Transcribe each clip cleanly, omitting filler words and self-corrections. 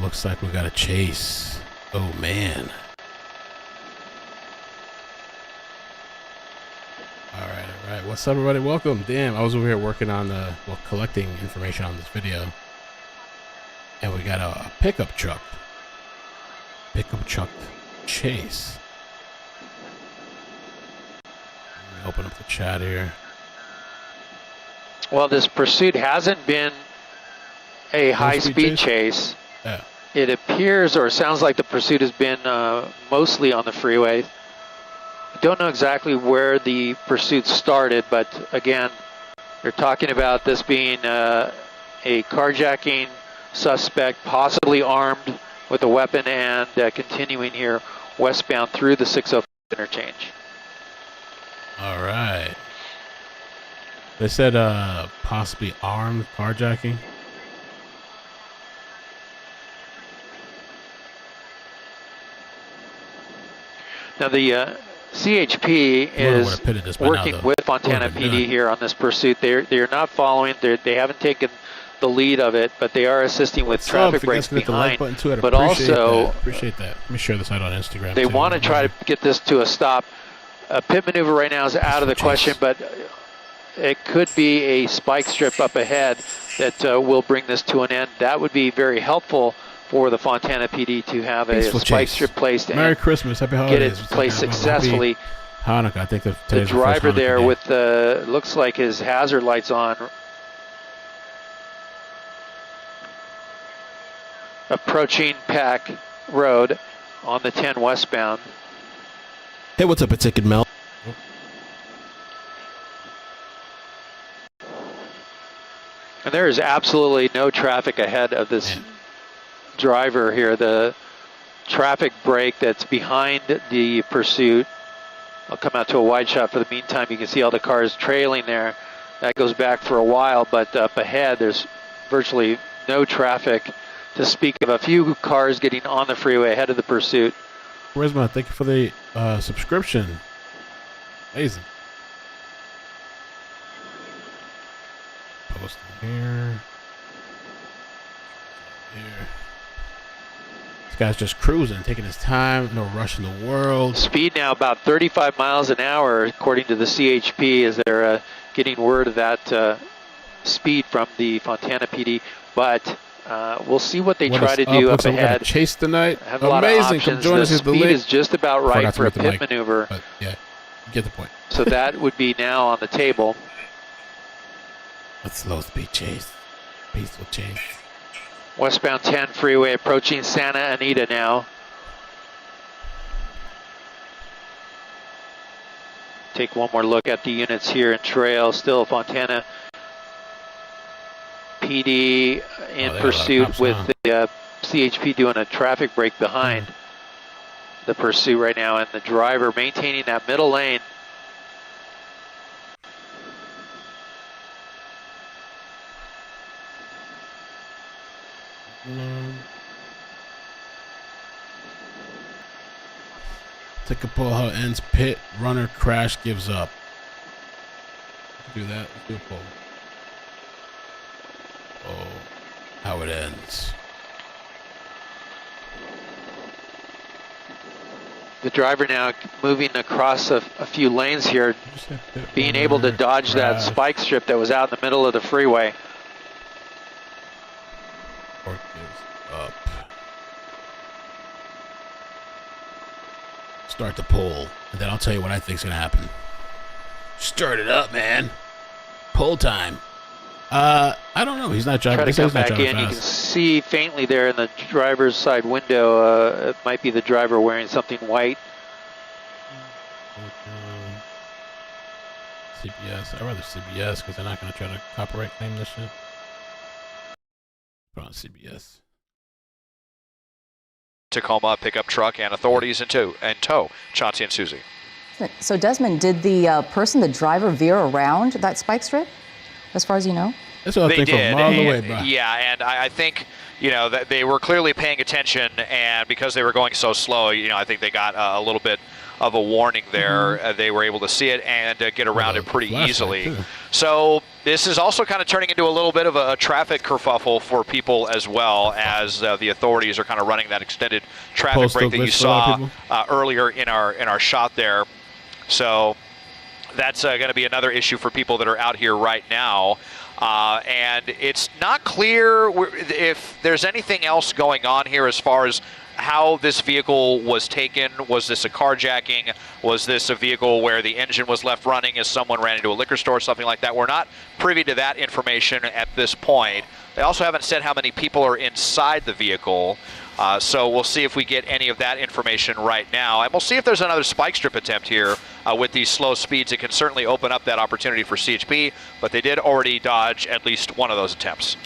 looks like we got a chase. Oh, man. All right. What's up, everybody? Welcome. Damn, I was over here working on collecting information on this video. And we got a pickup truck. Pickup truck chase. Let me open up the chat here. Well, this pursuit hasn't been a high-speed chase. Yeah. It appears or sounds like the pursuit has been mostly on the freeway. I don't know exactly where the pursuit started, but again, they're talking about this being a carjacking suspect, possibly armed with a weapon, and continuing here westbound through the 605 interchange. All right. They said possibly armed carjacking. Now the CHP is working with Fontana PD here on this pursuit. They're not following. They haven't taken the lead of it, but they are assisting with traffic breaks behind. But also, appreciate that. Let me share this out on Instagram. They want to try to get this to a stop. A pit maneuver right now is out of the question, but it could be a spike strip up ahead that will bring this to an end. That would be very helpful for the Fontana PD to have a spike strip placed and Merry Christmas, Happy Holidays. Get it placed successfully. Hanukkah, I think the driver there with the looks like his hazard lights on, approaching Pack Road on the 10 westbound. Hey, what's up, iCkEdMeL? And there is absolutely no traffic ahead of this driver here. The traffic brake that's behind the pursuit. I'll come out to a wide shot for the meantime. You can see all the cars trailing there. That goes back for a while, but up ahead there's virtually no traffic to speak of. A few cars getting on the freeway ahead of the pursuit. Charisma, thank you for the subscription. Amazing. Post here. This guy's just cruising, taking his time, no rush in the world. Speed now about 35 miles an hour, according to the CHP, as they're getting word of that speed from the Fontana PD. But we'll see what they try to do up ahead. Chase tonight. Have a lot of options. The speed is just about right for a pit maneuver. But yeah, you get the point. So that would be now on the table. A slow speed chase. Peaceful chase. Westbound 10 freeway approaching Santa Anita now. Take one more look at the units here in trail. Still Fontana PD in pursuit with the CHP doing a traffic break behind the pursuit right now, and the driver maintaining that middle lane. Take a poll how it ends. Pit runner crash gives up. Do that. Let's do a poll. Oh, how it ends. The driver now moving across a few lanes here, being able to dodge that spike strip that was out in the middle of the freeway. Or gives up. Start the poll, and then I'll tell you what I think's gonna happen. Start it up, man. Poll time. I don't know. He's not driving. Try to come back in. You can see faintly there in the driver's side window. It might be the driver wearing something white. CBS. I'd rather CBS because they're not going to try to copyright claim this shit. Put on CBS. Tacoma pickup truck and authorities in tow. Chauncey and Susie. So Desmond, did the driver veer around that spike strip? As far as you know? That's what I think from miles away, bro. Yeah, and I think, that they were clearly paying attention, and because they were going so slow, I think they got a little bit of a warning there. They were able to see it and get around it pretty easily. So This is also kind of turning into a little bit of a traffic kerfuffle for people as well, as the authorities are kind of running that extended traffic break that you saw earlier in our shot there. So that's going to be another issue for people that are out here right now. And it's not clear if there's anything else going on here as far as how this vehicle was taken. Was this a carjacking? Was this a vehicle where the engine was left running as someone ran into a liquor store or something like that? We're not privy to that information at this point. They also haven't said how many people are inside the vehicle. So we'll see if we get any of that information right now. And we'll see if there's another spike strip attempt here with these slow speeds. It can certainly open up that opportunity for CHP, but they did already dodge at least one of those attempts.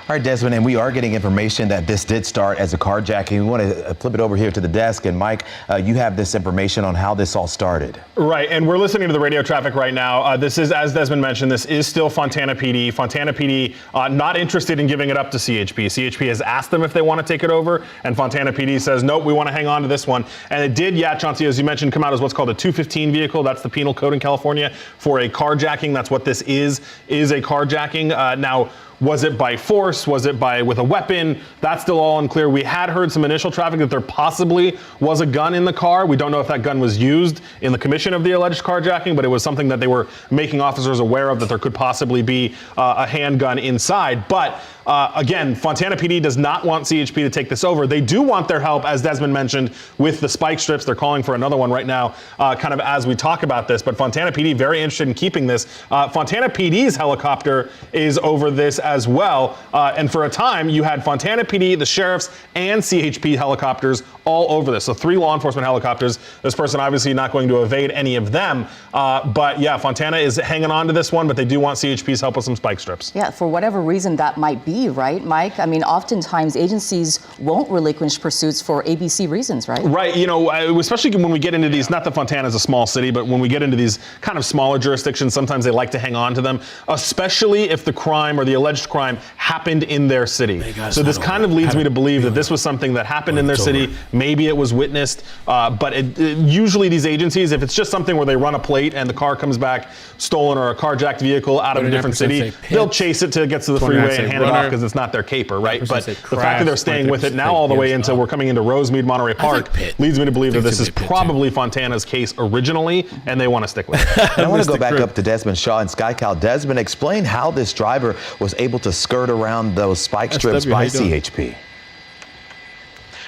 All right, Desmond, and we are getting information that this did start as a carjacking. We want to flip it over here to the desk. And Mike, you have this information on how this all started. Right, and we're listening to the radio traffic right now. This is, as Desmond mentioned, this is still Fontana PD. Fontana PD not interested in giving it up to CHP. CHP has asked them if they want to take it over, and Fontana PD says, nope, we want to hang on to this one. And it did, yeah, Chauncey, as you mentioned, come out as what's called a 215 vehicle. That's the penal code in California for a carjacking. That's what this is a carjacking. Now, was it by force? Was it with a weapon? That's still all unclear. We had heard some initial traffic that there possibly was a gun in the car. We don't know if that gun was used in the commission of the alleged carjacking, but it was something that they were making officers aware of, that there could possibly be a handgun inside. But again, Fontana PD does not want CHP to take this over. They do want their help, as Desmond mentioned, with the spike strips. They're calling for another one right now, kind of as we talk about this. But Fontana PD very interested in keeping this. Fontana PD's helicopter is over this as well. And for a time, you had Fontana PD, the sheriff's, and CHP helicopters all over this. So 3 law enforcement helicopters. This person obviously not going to evade any of them. But yeah, Fontana is hanging on to this one, but they do want CHP's help with some spike strips. Yeah, for whatever reason that might be, right, Mike? I mean, oftentimes agencies won't relinquish pursuits for ABC reasons, right? Right, you know, especially when we get into these, not that Fontana is a small city, but when we get into these kind of smaller jurisdictions, sometimes they like to hang on to them, especially if the crime or the alleged crime happened in their city. So this kind of leads me to believe that this was something that happened in their city. Maybe it was witnessed, but usually these agencies, if it's just something where they run a plate and the car comes back stolen or a carjacked vehicle out of a different city, they'll chase it till it gets to the freeway and hand it off because it's not their caper, right? But the fact that they're staying with it now all the way into, we're coming into Rosemead, Monterey Park, leads me to believe that this is probably Fontana's case originally, and they want to stick with it. I want to go back up to Desmond Shaw and SkyCal. Desmond, explain how this driver was able to skirt around those spike strips by CHP.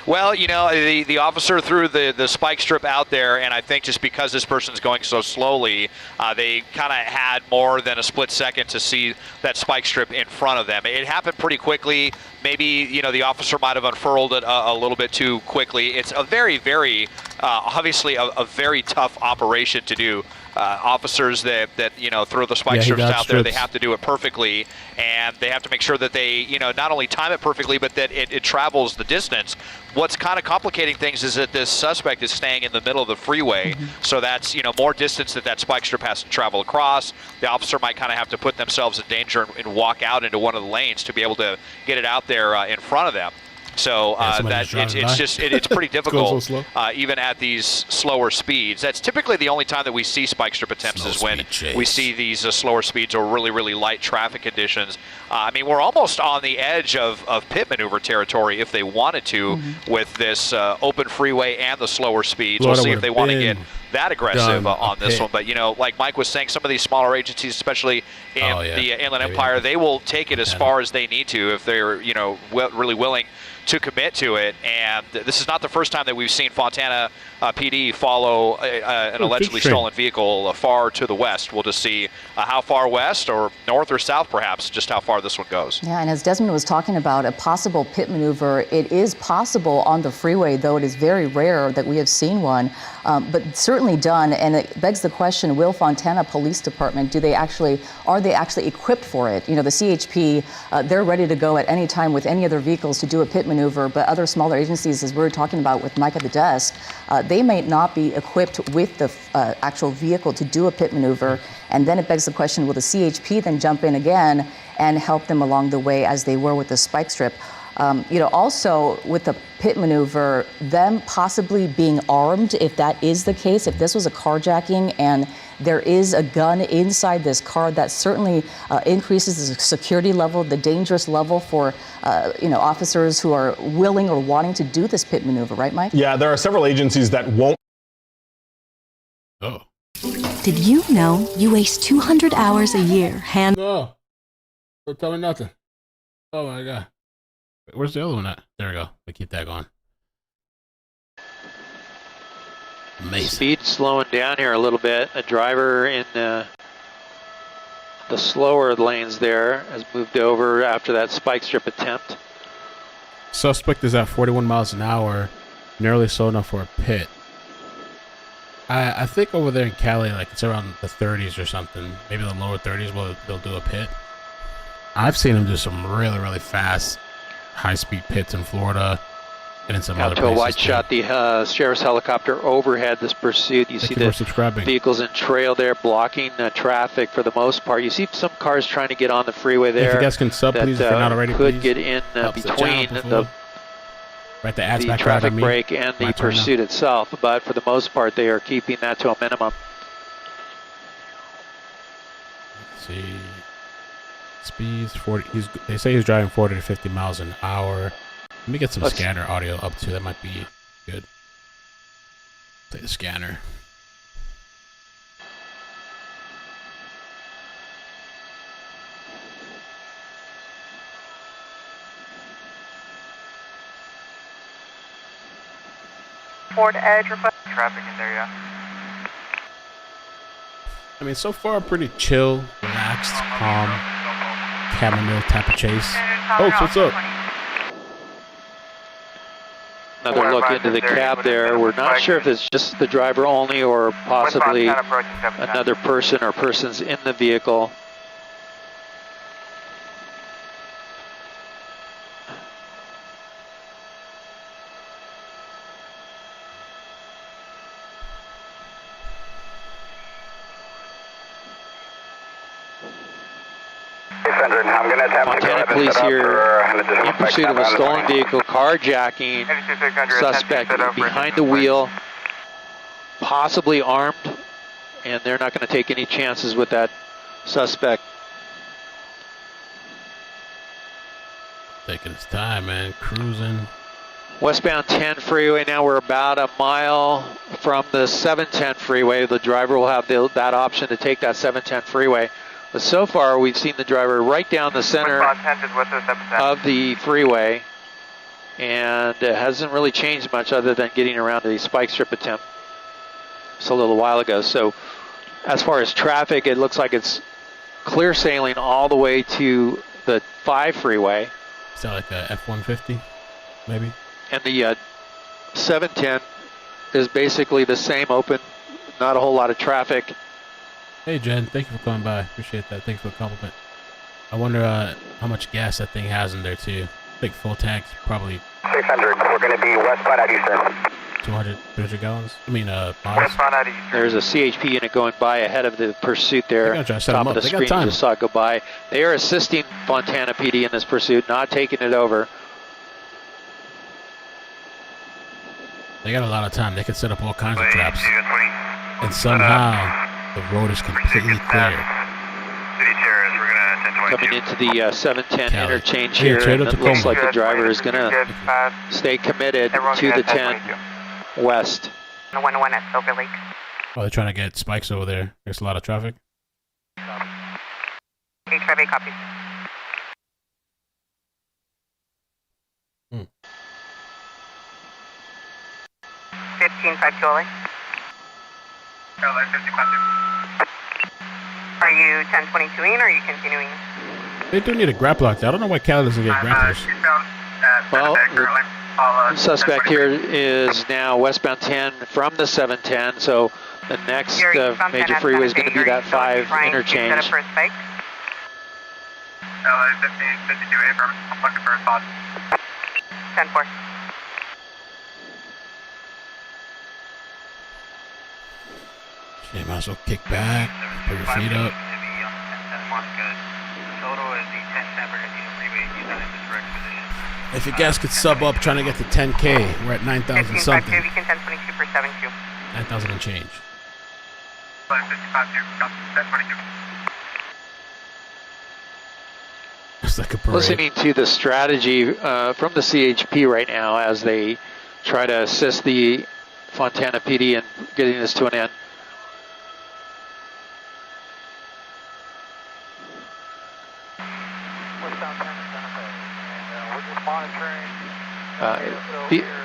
Well, you know, the officer threw the spike strip out there, and I think just because this person's going so slowly, they kind of had more than a split second to see that spike strip in front of them. It happened pretty quickly. Maybe, you know, the officer might have unfurled it a little bit too quickly. It's a very, obviously a very tough operation to do. Officers that you know, throw the spike strips out there, they have to do it perfectly, and they have to make sure that they, you know, not only time it perfectly, but that it travels the distance. What's kind of complicating things is that this suspect is staying in the middle of the freeway, so that's, you know, more distance that spike strip has to travel across. The officer might kind of have to put themselves in danger and walk out into one of the lanes to be able to get it out there in front of them. So it's pretty difficult, even at these slower speeds. That's typically the only time that we see spike strip attempts is when we see these slower speeds or really, really light traffic conditions. I mean, we're almost on the edge of pit maneuver territory if they wanted to with this open freeway and the slower speeds. We'll see if they want to get that aggressive on this one. But, you know, like Mike was saying, some of these smaller agencies, especially in the Inland Empire, they will take it as far as they need to if they're, you know, really willing to commit to it. And this is not the first time that we've seen Fontana PD follow an allegedly stolen vehicle far to the west. We'll just see how far west or north or south, perhaps, just how far this one goes. Yeah, and as Desmond was talking about a possible pit maneuver, it is possible on the freeway, though it is very rare that we have seen one, but certainly done. And it begs the question, will Fontana Police Department, are they actually equipped for it? You know, the CHP, they're ready to go at any time with any other vehicles to do a pit maneuver, but other smaller agencies, as we were talking about with Mike at the desk, they may not be equipped with the actual vehicle to do a pit maneuver. And then it begs the question, will the CHP then jump in again and help them along the way as they were with the spike strip? Also with the pit maneuver, them possibly being armed, if that is the case, if this was a carjacking and there is a gun inside this car, that certainly increases the security level, the dangerous level for, officers who are willing or wanting to do this pit maneuver, right, Mike? Yeah, there are several agencies that won't. Oh. Did you know you waste 200 hours a year No. Don't tell me nothing. Oh my God. Wait, where's the other one at? There we go. We keep that going. Amazing. Speed slowing down here a little bit. A driver in the slower lanes there has moved over after that spike strip attempt. Suspect is at 41 miles an hour, nearly slow enough for a pit. I think over there in Cali, like it's around the 30s or something, maybe the lower 30s, they'll do a pit. I've seen them do some really, really fast, high-speed pits in Florida and in some other places. Out to a wide shot, the sheriff's helicopter overhead this pursuit. You see the vehicles in trail there blocking traffic for the most part. You see some cars trying to get on the freeway there. If you guys can sub, please, if you're not already, could please. Get in between the traffic break and the pursuit itself, but for the most part, they are keeping that to a minimum. Let's see. Speeds 40. They say he's driving 40 to 50 miles an hour. Let me get some scanner audio up too. That might be good. Play the scanner. Ford Edge, request traffic in there, yeah. I mean, so far, pretty chill, relaxed, calm, chamomile type of chase. Oh, what's up? Another look into the cab there. We're not sure if it's just the driver only or possibly another person or persons in the vehicle. Fontana police here in pursuit of a stolen vehicle, carjacking, suspect behind the wheel, possibly armed, and they're not going to take any chances with that suspect. Taking his time, man, cruising. Westbound 10 freeway, now we're about a mile from the 710 freeway. The driver will have that option to take that 710 freeway. But so far, we've seen the driver right down the center of the freeway, and it hasn't really changed much other than getting around the spike strip attempt just a little while ago. So as far as traffic, it looks like it's clear sailing all the way to the 5 freeway. Is that like a F-150, maybe? And the 710 is basically the same, open, not a whole lot of traffic. Hey Jen, thank you for coming by. Appreciate that. Thanks for the compliment. I wonder how much gas that thing has in there too. I think full tank's probably 600. We're going to be westbound at Eastern. 200, 300 gallons. I mean, miles. Westbound at Eastern. There's a CHP unit going by ahead of the pursuit there. Top of the screen, you just saw it go by. They are assisting Fontana PD in this pursuit, not taking it over. They got a lot of time. They could set up all kinds of traps. And somehow the road is completely clear. Coming into the 710 interchange here, and it looks like the driver is going to stay committed to the 10 west. 101 at Silver Lake. Oh, they're trying to get spikes over there. There's a lot of traffic. HRV copy. 15-5 Julie. Are you 1022ing or are you continuing? They do need a grappler. I don't know why Cali doesn't get grapplers. Well, the suspect here is now westbound 10 from the 710, so the next major freeway is going to be that 5 interchange. 52 affirm. I'm looking for a spot. 10-4. You might as well kick back, put your feet up. Total is the 10 separate freeway. Use that in the correct position. If you guys could sub up trying to get to 10K, we're at 9,000 something. 9,000 and change. It's like a parade. Listening to the strategy from the CHP right now as they try to assist the Fontana PD in getting this to an end.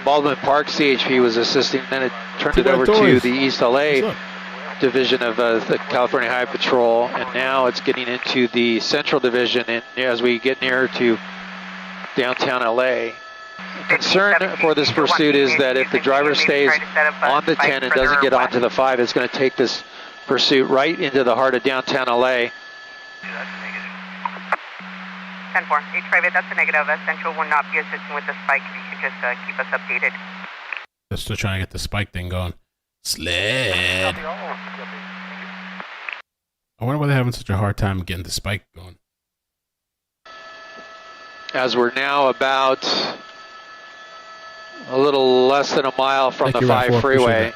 Baldwin Park CHP was assisting, then it turned it over to the East LA division of the California Highway Patrol, and now it's getting into the Central Division, and as we get nearer to downtown LA. Concern for this pursuit is that if the driver stays on the 10 and doesn't get onto the 5, it's going to take this pursuit right into the heart of downtown LA. 10-4, H-private, that's a negative. Central will not be assisting with the spike. If you could just keep us updated. They're still trying to get the spike thing going. Sled. I wonder why they're having such a hard time getting the spike going. As we're now about a little less than a mile from the 5 freeway.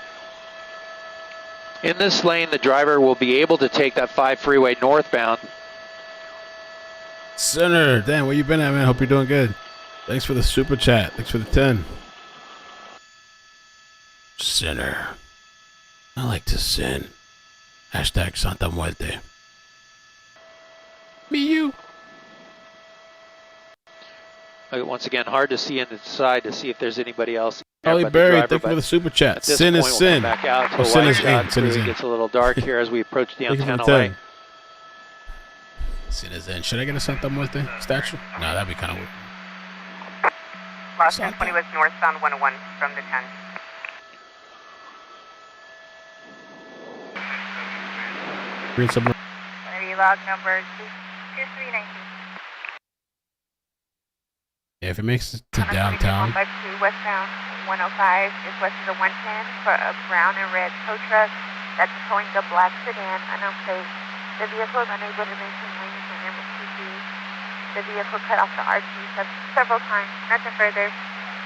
In this lane, the driver will be able to take that 5 freeway northbound. Sinner, damn, where you been at, man? Hope you're doing good. Thanks for the super chat. Thanks for the 10. Sinner. I like to sin. Hashtag Santa Muerte. Me, you. Once again, hard to see in the side to see if there's anybody else. Holly Berry, thank you for the super chat. Sin is sin. Back out to sin is in. Sin is in. It gets a little dark here as we approach downtown LA. Sin is in. Should I get a Santa Muerte statue? No, that'd be kind of weird. Last 1020 was northbound 101 from the 10. Green submarine. Log number 2319. Yeah, if it makes it to downtown. Westbound 105 is west of the 110 for a brown and red tow truck that's towing the black sedan unplate. The vehicle is unable to maintain lanes when MSPD. The vehicle cut off the RT several times. Nothing further.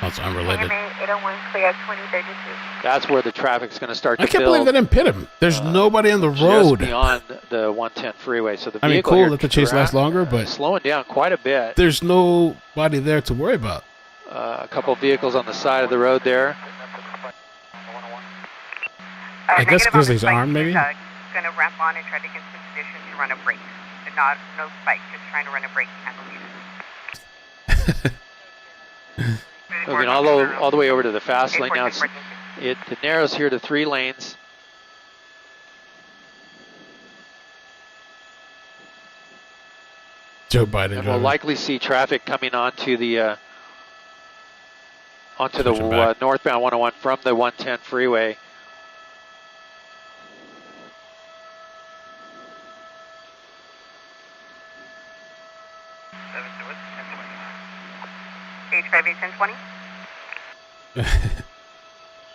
That's unrelated. 801 clear at 2032. That's where the traffic's going to start to build. I can't build. believe they didn't pit him. There's nobody on the road. Just beyond the 110 freeway. So the vehicle, I mean, cool, let the chase last longer, but slowing down quite a bit. There's nobody there to worry about. A couple vehicles on the side of the road there. I guess Grizzly's armed, maybe? Going to ramp on and try to get into position to run a brake. Not no spike, just trying to run a brake handle. Moving all the way over to the fast lane now. It narrows here to 3 lanes. Joe Biden. And we'll likely see traffic coming onto the northbound 101 from the 110 freeway. H5 1020.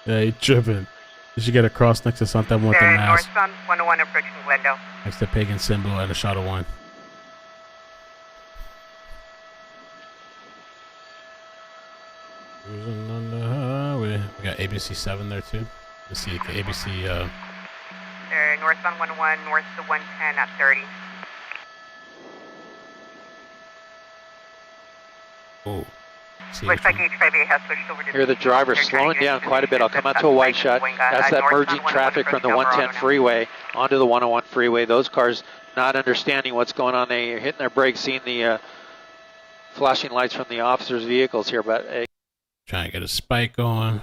Yeah, he tripping. You should get a cross next to Santa Muerte Mass. Northbound 101 approaching Glendale. Next to Pagan Symbol and a shot of wine. Cruising on the highway. We got ABC 7 there too. Let's see, the ABC. They're northbound 101, north to 110 at 30. Oh. Looks like H5A has switched over to here, the driver's slowing down quite a bit. I'll come out to a wide shot. That's that merging traffic from the 110 freeway onto the 101 freeway. Those cars not understanding what's going on. They're hitting their brakes, seeing the flashing lights from the officers' vehicles here. But trying to get a spike going.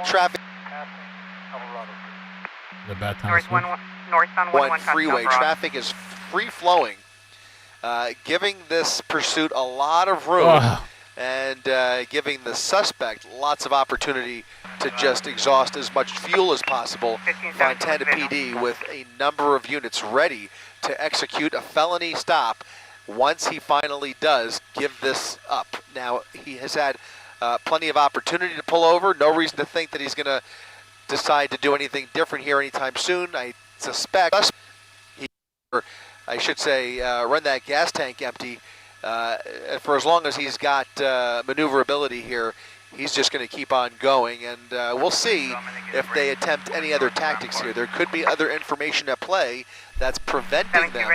Traffic. The bad time. Northbound 101 freeway. Traffic is free flowing, giving this pursuit a lot of room and giving the suspect lots of opportunity to just exhaust as much fuel as possible. Fontana PD with a number of units ready to execute a felony stop once he finally does give this up. Now, he has had plenty of opportunity to pull over. No reason to think that he's going to decide to do anything different here anytime soon. I suspect he I should say, run that gas tank empty for as long as he's got maneuverability here. He's just going to keep on going, and we'll see if they attempt any other tactics here. There could be other information at play that's preventing them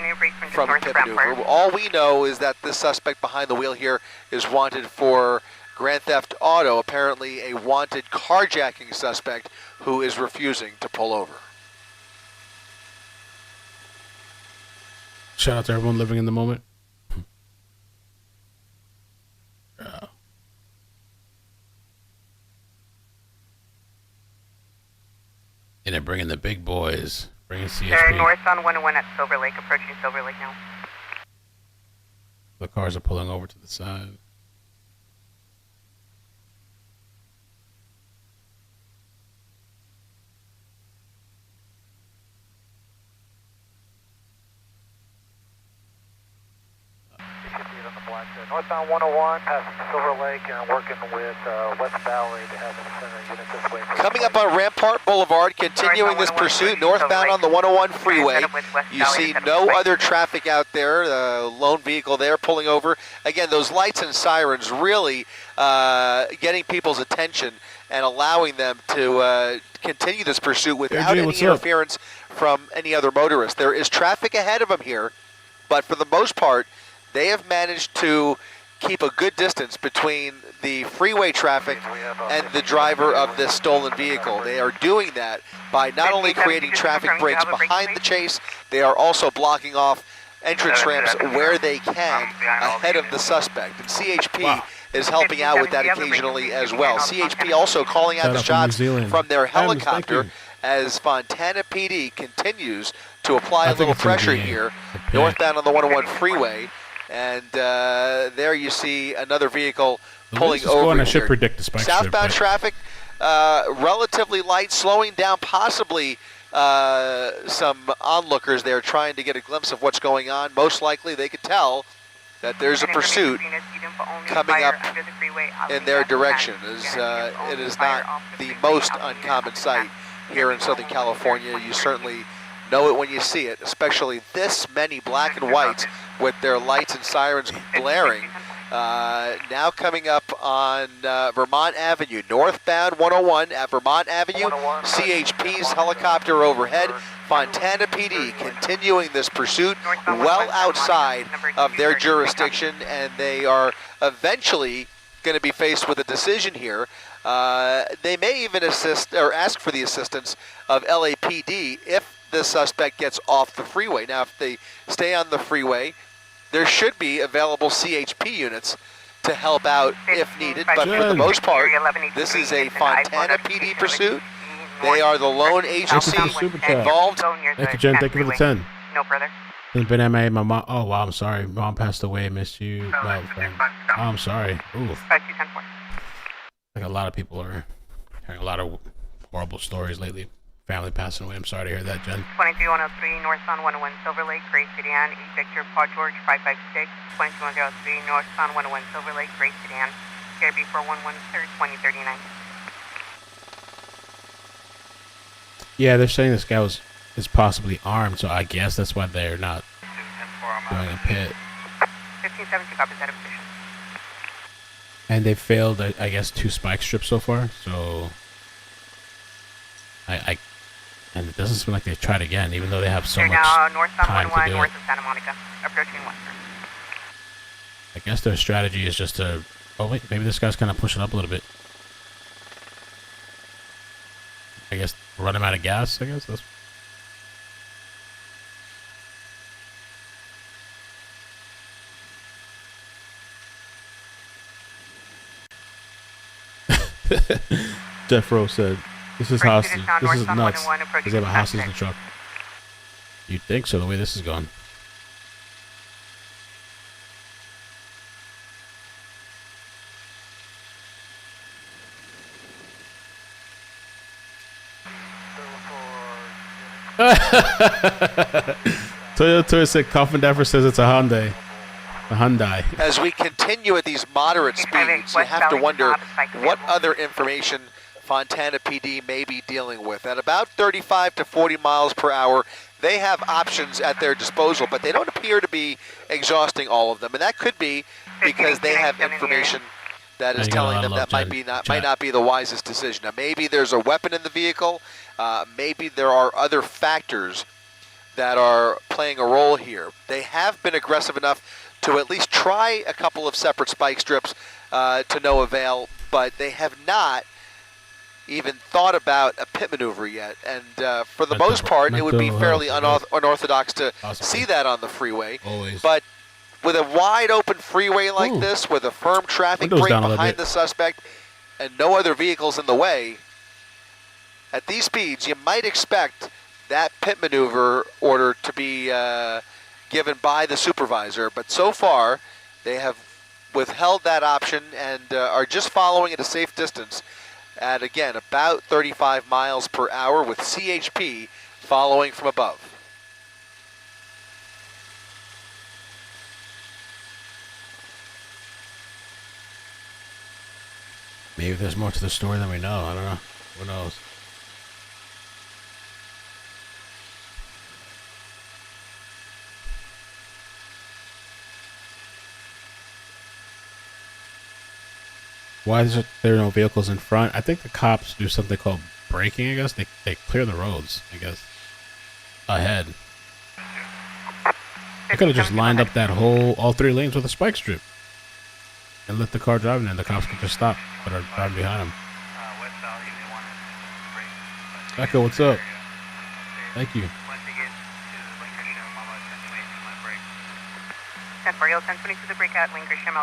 from a pit maneuver. All we know is that this suspect behind the wheel here is wanted for grand theft auto, apparently a wanted carjacking suspect who is refusing to pull over. Shout out to everyone living in the moment. And they're bringing the big boys, bringing CHP. Northbound 101 at Silver Lake, approaching Silver Lake now. The cars are pulling over to the side. Northbound 101 passing Silver Lake and working with Westbound to have an center unit this way. Coming up on Rampart Boulevard, continuing this pursuit northbound on the 101 freeway. You see no other traffic out there. The lone vehicle there pulling over. Again, those lights and sirens really getting people's attention and allowing them to continue this pursuit without any interference from any other motorist. There is traffic ahead of them here, but for the most part, they have managed to keep a good distance between the freeway traffic and the driver of this stolen vehicle. They are doing that by not only creating traffic breaks behind the chase, they are also blocking off entrance ramps where they can ahead of the suspect. And CHP is helping out with that occasionally as well. CHP also calling out the shots from their helicopter as Fontana PD continues to apply a little pressure here, northbound on the 101 freeway. And there you see another vehicle pulling over. I should predict the spike southbound traffic, relatively light, slowing down, possibly some onlookers there trying to get a glimpse of what's going on. Most likely they could tell that there's a pursuit coming up in their direction. It is not the most uncommon sight here in Southern California. You certainly know it when you see it, especially this many black and whites with their lights and sirens blaring. Now coming up on Vermont Avenue, northbound 101 at Vermont Avenue, CHP's helicopter overhead. Fontana PD continuing this pursuit well outside of their jurisdiction, and they are eventually going to be faced with a decision here. They may even assist or ask for the assistance of LAPD if the suspect gets off the freeway. Now, if they stay on the freeway, there should be available CHP units to help out if needed, but for the most part, this is a Fontana PD pursuit. They are the lone agency involved. Thank you, Jen. Thank you for the 10. No further. It's been MA. My mom. Oh, wow. I'm sorry. Mom passed away. Missed you. Oh, I'm sorry. Ooh. Like a lot of people are hearing a lot of horrible stories lately. Family passing away. I'm sorry to hear that, Jen. 22103 northbound 101 Silver Lake, Gray Sedan, Victor, Paul George 556. 22103 northbound 101 Silver Lake, Gray Sedan, CRB 411 2039. Yeah, they're saying this guy is possibly armed, so I guess that's why they're not doing a pit. 1570 copies that position. And they failed, I guess, 2 spike strips so far. So and it doesn't seem like they tried again, even though they have so much time to do north of Santa Monica, approaching western. I guess their strategy is just to. Oh wait, maybe this guy's kind of pushing up a little bit. I guess run him out of gas. I guess that's. Jeff Rowe said, "This is hostage. This is nuts. They have a hostage in the truck." You'd think so, the way this is going. Toyota said Coffin Dapper says it's a Hyundai. A Hyundai. As we continue at these moderate speeds, you have to wonder what other information Fontana PD may be dealing with. At about 35 to 40 miles per hour, they have options at their disposal, but they don't appear to be exhausting all of them, and that could be because they have information that is telling them that might not be the wisest decision. Now, maybe there's a weapon in the vehicle. Maybe there are other factors that are playing a role here. They have been aggressive enough to at least try a couple of separate spike strips to no avail, but they have not even thought about a pit maneuver yet. And for the most part, it would be fairly unorthodox to see that on the freeway. Always. But with a wide open freeway like this, with a firm traffic break behind the suspect and no other vehicles in the way, at these speeds, you might expect that pit maneuver order to be given by the supervisor. But so far, they have withheld that option and are just following at a safe distance at, again, about 35 miles per hour with CHP following from above. Maybe there's more to the story than we know. I don't know. Who knows? Why is there no vehicles in front? I think the cops do something called braking, I guess. They clear the roads, I guess, ahead. They could have just lined up that all 3 lanes with a spike strip and let the car drive, and then the cops could just stop but are driving behind them. Becca, what's up? Thank you.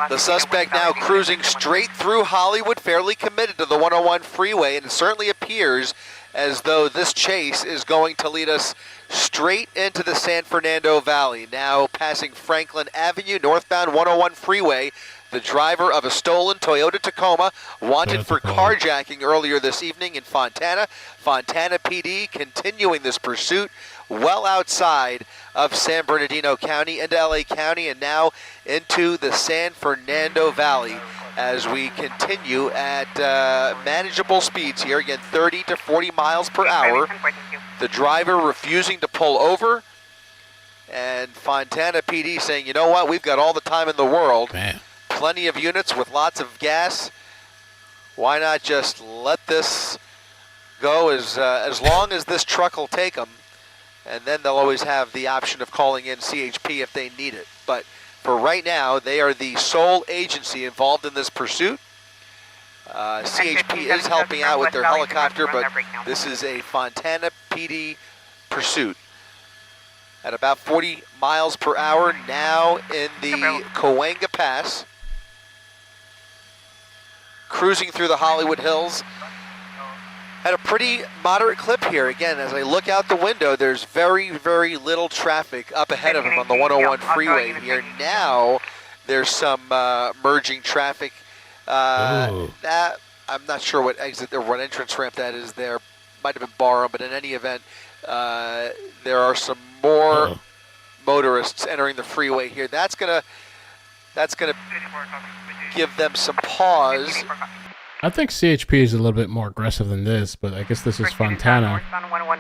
The suspect now cruising straight through Hollywood, fairly committed to the 101 freeway, and it certainly appears as though this chase is going to lead us straight into the San Fernando Valley. Now passing Franklin Avenue, northbound 101 freeway. The driver of a stolen Toyota Tacoma wanted for carjacking earlier this evening in Fontana. Fontana PD continuing this pursuit well outside of San Bernardino County into LA County and now into the San Fernando Valley as we continue at manageable speeds here. Again, 30 to 40 miles per hour. The driver refusing to pull over, and Fontana PD saying, you know what, we've got all the time in the world. Man. Plenty of units with lots of gas. Why not just let this go as long as this truck will take them, and then they'll always have the option of calling in CHP if they need it. But for right now, they are the sole agency involved in this pursuit. CHP is helping out with their helicopter, but this is a Fontana PD pursuit. At about 40 miles per hour, now in the Cahuenga Pass. Cruising through the Hollywood Hills at a pretty moderate clip here. Again, as I look out the window, there's very, very little traffic up ahead of them on the 101 freeway here. Now there's some merging traffic. That I'm not sure what exit or what entrance ramp that is there. Might have been Barham, but in any event, there are some more motorists entering the freeway here. That's gonna give them some pause. I think CHP is a little bit more aggressive than this, but I guess this is Fontana.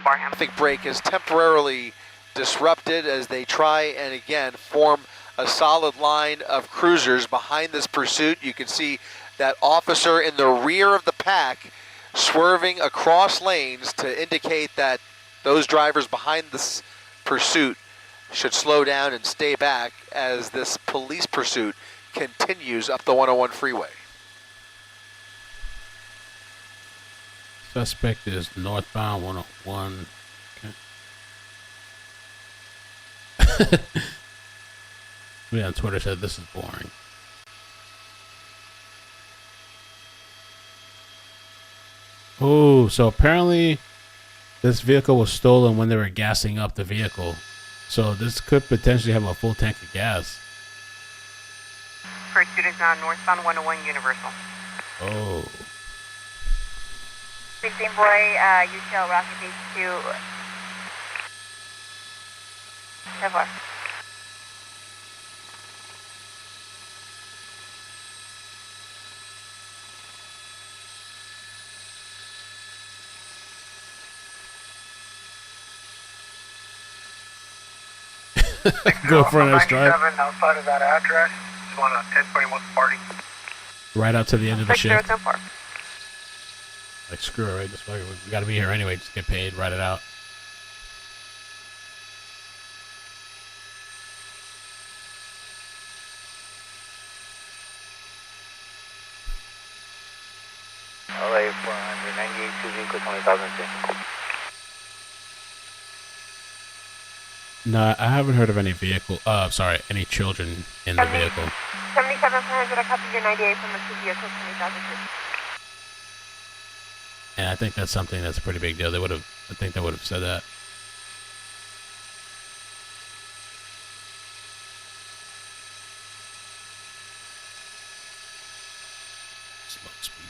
Traffic break is temporarily disrupted as they try and again form a solid line of cruisers behind this pursuit. You can see that officer in the rear of the pack swerving across lanes to indicate that those drivers behind this pursuit should slow down and stay back as this police pursuit continues up the 101 freeway. Suspect is northbound 101. Okay. Me on Twitter said this is boring. Oh, so apparently this vehicle was stolen when they were gassing up the vehicle. So this could potentially have a full tank of gas. First student now northbound 101 Universal. Oh. 16 boy, UTL Rocket HQ. Have what? Go for a nice drive. 97 outside of that address. Just want a 1021 party. Right out to the end of the shift. 6004. Like, screw it, right? Just fuck it. We gotta be here anyway. Just get paid, write it out. LA 498 2 vehicle 20,000. No, I haven't heard of any vehicle. Sorry, any children in the vehicle. 77,400, I copy your 98 from the 2 vehicles 20,000. And I think that's something that's a pretty big deal. They would have, I think they would have said that. Slow speed.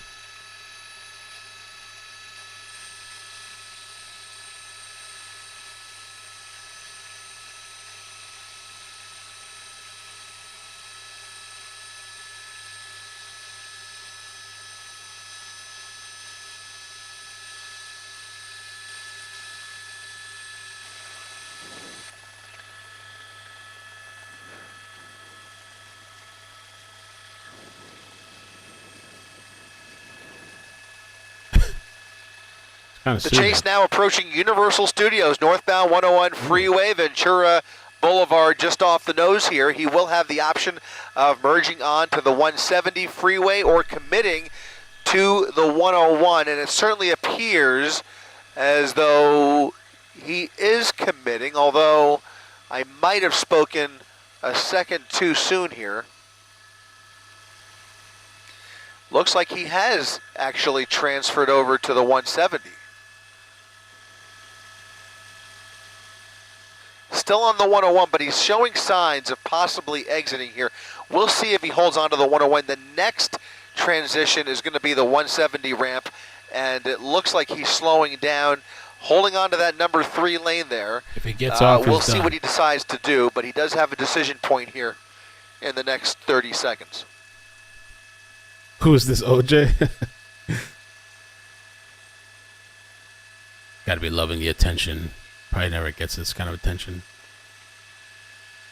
The chase now approaching Universal Studios, northbound 101 freeway, Ventura Boulevard, just off the nose here. He will have the option of merging on to the 170 freeway or committing to the 101, and it certainly appears as though he is committing, although I might have spoken a second too soon here. Looks like he has actually transferred over to the 170. Still on the 101, but he's showing signs of possibly exiting here. We'll see if he holds on to the 101. The next transition is going to be the 170 ramp, and it looks like he's slowing down, holding on to that number 3 lane there. If he gets off, we'll see what he decides to do, but he does have a decision point here in the next 30 seconds. Who's this, OJ? Gotta be loving the attention. Probably never gets this kind of attention.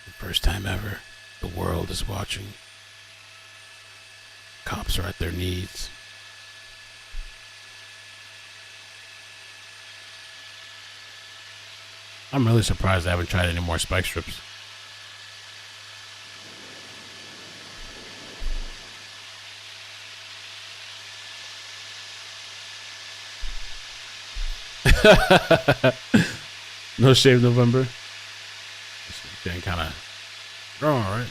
The first time ever. The world is watching. Cops are at their knees. I'm really surprised I haven't tried any more spike strips. No shave November. It's getting kind of alright.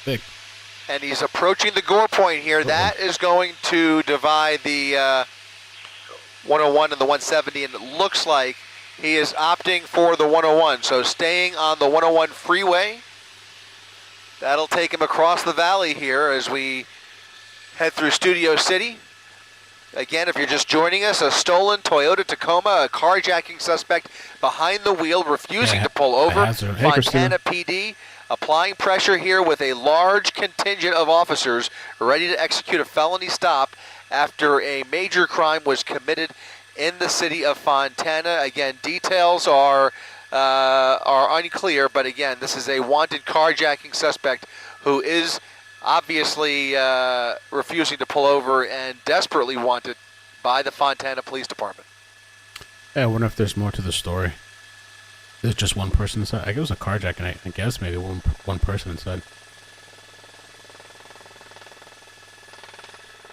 Thick. And he's approaching the gore point here. That is going to divide the 101 and the 170, and it looks like he is opting for the 101. So staying on the 101 freeway. That'll take him across the valley here as we head through Studio City. Again, if you're just joining us, a stolen Toyota Tacoma, a carjacking suspect behind the wheel, refusing to pull over. Fontana PD applying pressure here with a large contingent of officers ready to execute a felony stop after a major crime was committed in the city of Fontana. Again, details are unclear, but again, this is a wanted carjacking suspect who is obviously refusing to pull over and desperately wanted by the Fontana Police Department. Yeah, I wonder if there's more to the story. There's just one person inside. I guess it was a carjacking. I guess maybe one person inside.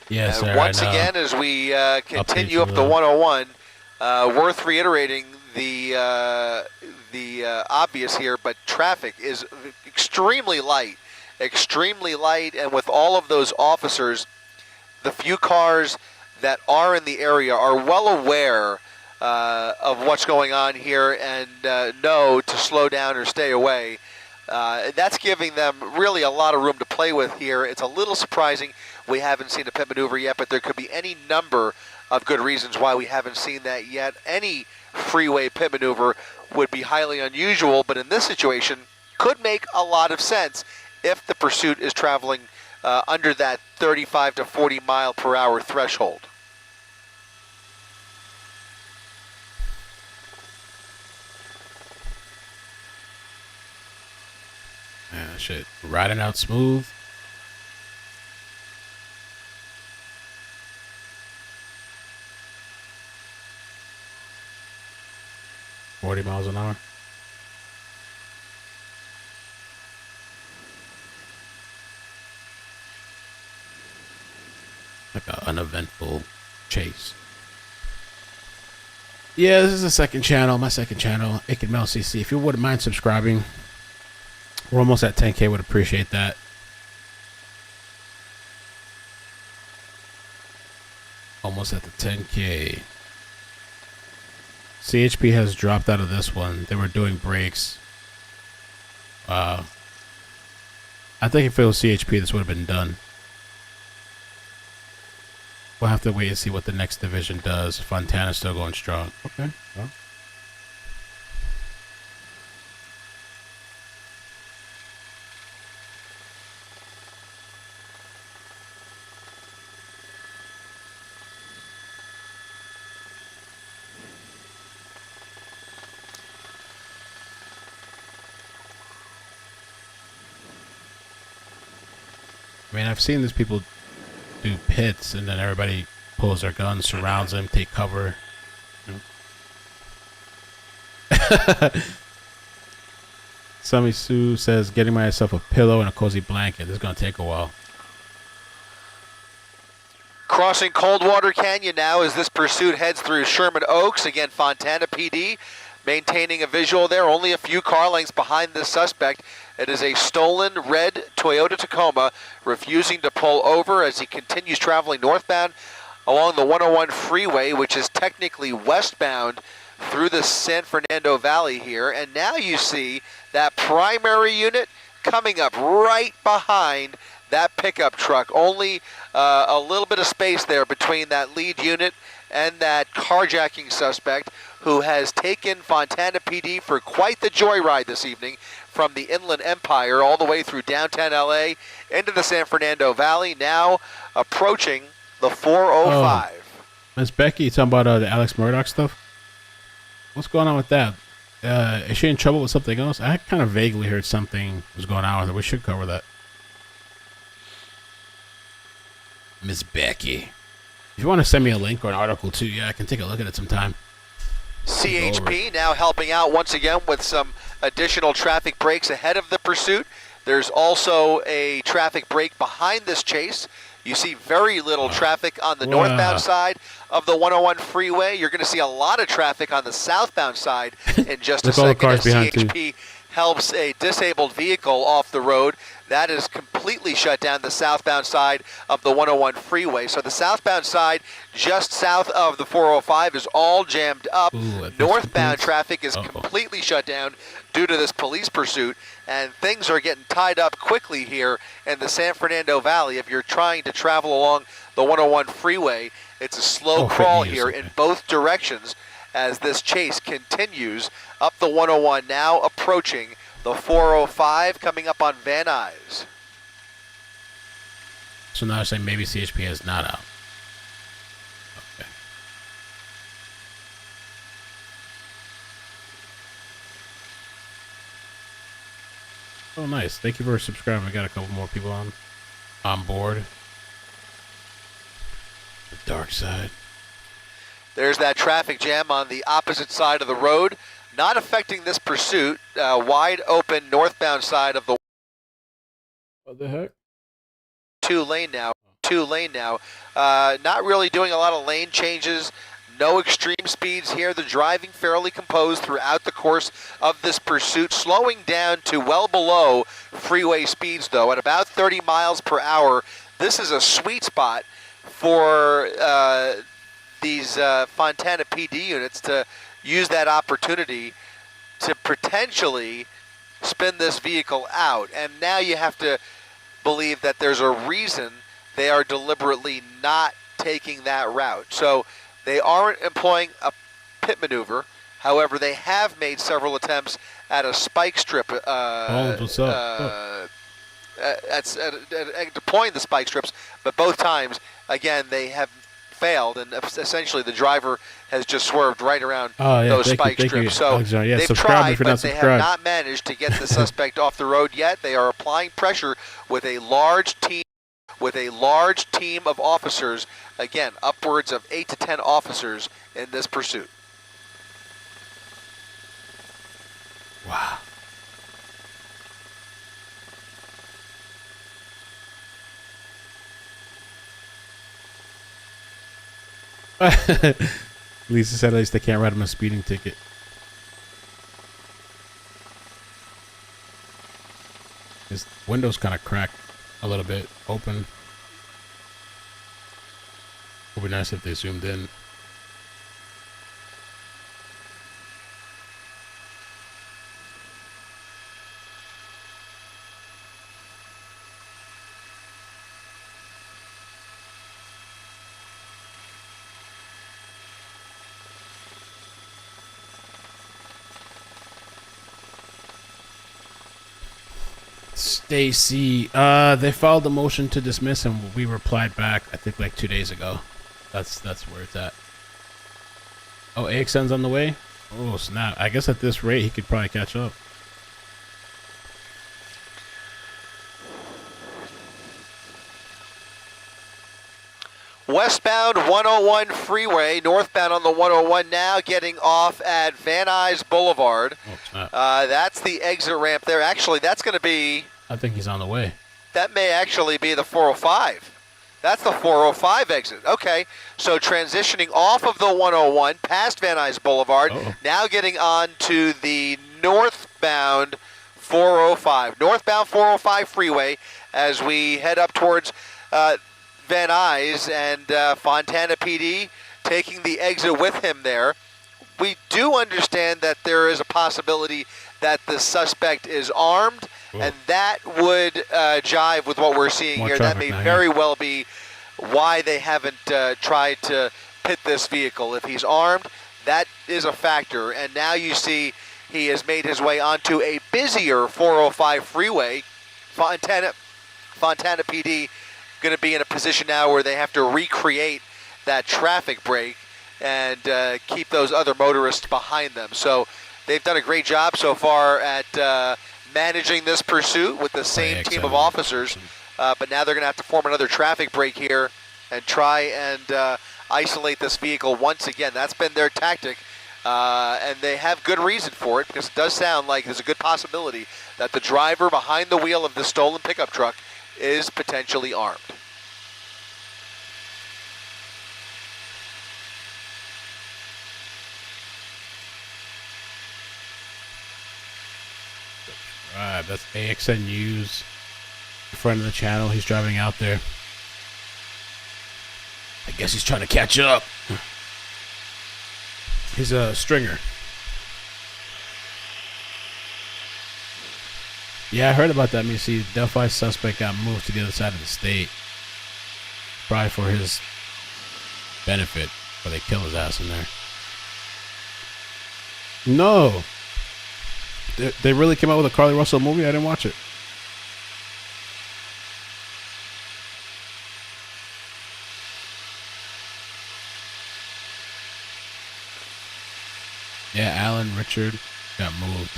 Yes, sir, once again, as we continue up the 101, worth reiterating the obvious here, but traffic is extremely light. And with all of those officers, the few cars that are in the area are well aware of what's going on here and know to slow down or stay away. That's giving them really a lot of room to play with here. It's a little surprising we haven't seen a pit maneuver yet, but there could be any number of good reasons why we haven't seen that yet. Any freeway pit maneuver would be highly unusual, but in this situation could make a lot of sense if the pursuit is traveling under that 35 to 40 mile per hour threshold. shit riding out smooth. $40 miles an hour. Like an uneventful chase. Yeah, this is the second channel, my second channel, iCkEdMeL CC. If you wouldn't mind subscribing, we're almost at 10K. Would appreciate that. Almost at the 10K. CHP has dropped out of this one. They were doing breaks. I think if it was CHP, this would have been done. We'll have to wait and see what the next division does. Fontana's still going strong. Okay. Well. I mean, I've seen these people do pits, and then everybody pulls their guns, surrounds them, take cover. Sami Sue says, getting myself a pillow and a cozy blanket. This is going to take a while. Crossing Coldwater Canyon now as this pursuit heads through Sherman Oaks. Again, Fontana PD maintaining a visual there, only a few car lengths behind this suspect. It is a stolen red Toyota Tacoma refusing to pull over as he continues traveling northbound along the 101 freeway, which is technically westbound through the San Fernando Valley here. And now you see that primary unit coming up right behind that pickup truck. Only a little bit of space there between that lead unit and that carjacking suspect, who has taken Fontana PD for quite the joyride this evening from the Inland Empire all the way through downtown LA into the San Fernando Valley, now approaching the 405. Oh, Miss Becky, you talking about the Alex Murdoch stuff? What's going on with that? Is she in trouble with something else? I kind of vaguely heard something was going on with her. We should cover that. Miss Becky. If you want to send me a link or an article too, yeah, I can take a look at it sometime. CHP now helping out once again with some additional traffic breaks ahead of the pursuit. There's also a traffic break behind this chase. You see very little traffic on the northbound side of the 101 freeway. You're going to see a lot of traffic on the southbound side in just a second as CHP helps a disabled vehicle off the road. That is completely shut down the southbound side of the 101 freeway. So the southbound side just south of the 405 is all jammed up. Northbound traffic is completely shut down due to this police pursuit, and things are getting tied up quickly here in the San Fernando Valley. If you're trying to travel along the 101 freeway, it's a slow crawl here in both directions as this chase continues up the 101, now approaching the 405, coming up on Van Nuys. So now I'm saying maybe CHP is not out. Okay. Oh, nice. Thank you for subscribing. We got a couple more people on board. The dark side. There's that traffic jam on the opposite side of the road, not affecting this pursuit. Wide open northbound side of the. What the heck? Two lane now. Not really doing a lot of lane changes. No extreme speeds here. The driving fairly composed throughout the course of this pursuit, slowing down to well below freeway speeds though, at about 30 miles per hour. This is a sweet spot for these Fontana PD units to use that opportunity to potentially spin this vehicle out. And now you have to believe that there's a reason they are deliberately not taking that route. So they aren't employing a pit maneuver. However, they have made several attempts at a spike strip. What's up? At deploying the spike strips, but both times, again, they have failed, and essentially the driver has just swerved right around those thank spike you, strips. So yeah, they've tried, but they have not managed to get the suspect off the road yet. They are applying pressure with a large team of officers. Again, upwards of 8 to 10 officers in this pursuit. Wow. Lisa said at least they can't write him a speeding ticket. His window's kind of cracked a little bit, open. Would be nice if they zoomed in. Stacy, they filed a motion to dismiss and we replied back, I think like 2 days ago. That's where it's at. Oh, AXN's on the way? Oh, snap. I guess at this rate, he could probably catch up. Westbound 101 freeway, northbound on the 101 now, getting off at Van Nuys Boulevard. Oh, snap. That's the exit ramp there. Actually, that's going to be... I think he's on the way. That may actually be the 405. That's the 405 exit. Okay, so transitioning off of the 101 past Van Nuys Boulevard, now getting on to the northbound 405. Northbound 405 freeway as we head up towards Van Nuys, and Fontana PD taking the exit with him there. We do understand that there is a possibility that the suspect is armed, and that would jive with what we're seeing here. That may very well be why they haven't tried to pit this vehicle. If he's armed, that is a factor. And now you see he has made his way onto a busier 405 freeway. Fontana PD going to be in a position now where they have to recreate that traffic break and keep those other motorists behind them. So they've done a great job so far at managing this pursuit with the same team of officers, but now they're going to have to form another traffic break here and try and isolate this vehicle once again. That's been their tactic, and they have good reason for it, because it does sound like there's a good possibility that the driver behind the wheel of the stolen pickup truck is potentially armed. Alright, that's AXN News, friend of the channel. He's driving out there. I guess he's trying to catch up. He's a stringer. Yeah, I heard about that. I mean, see, Delphi suspect got moved to the other side of the state. Probably for his benefit, but they kill his ass in there. No. They really came out with a Carly Russell movie? I didn't watch it. Yeah, Alan Richard got moved.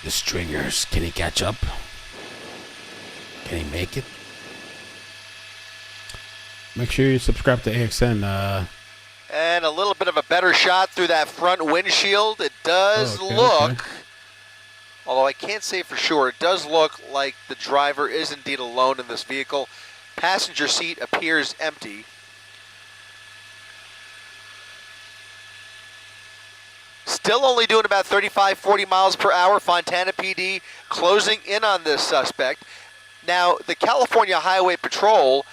The stringers, can he catch up? Can he make it? Make sure you subscribe to AXN. And a little bit of a better shot through that front windshield. It does look, although I can't say for sure, it does look like the driver is indeed alone in this vehicle. Passenger seat appears empty. Still only doing about 35, 40 miles per hour. Fontana PD closing in on this suspect. Now, the California Highway Patrol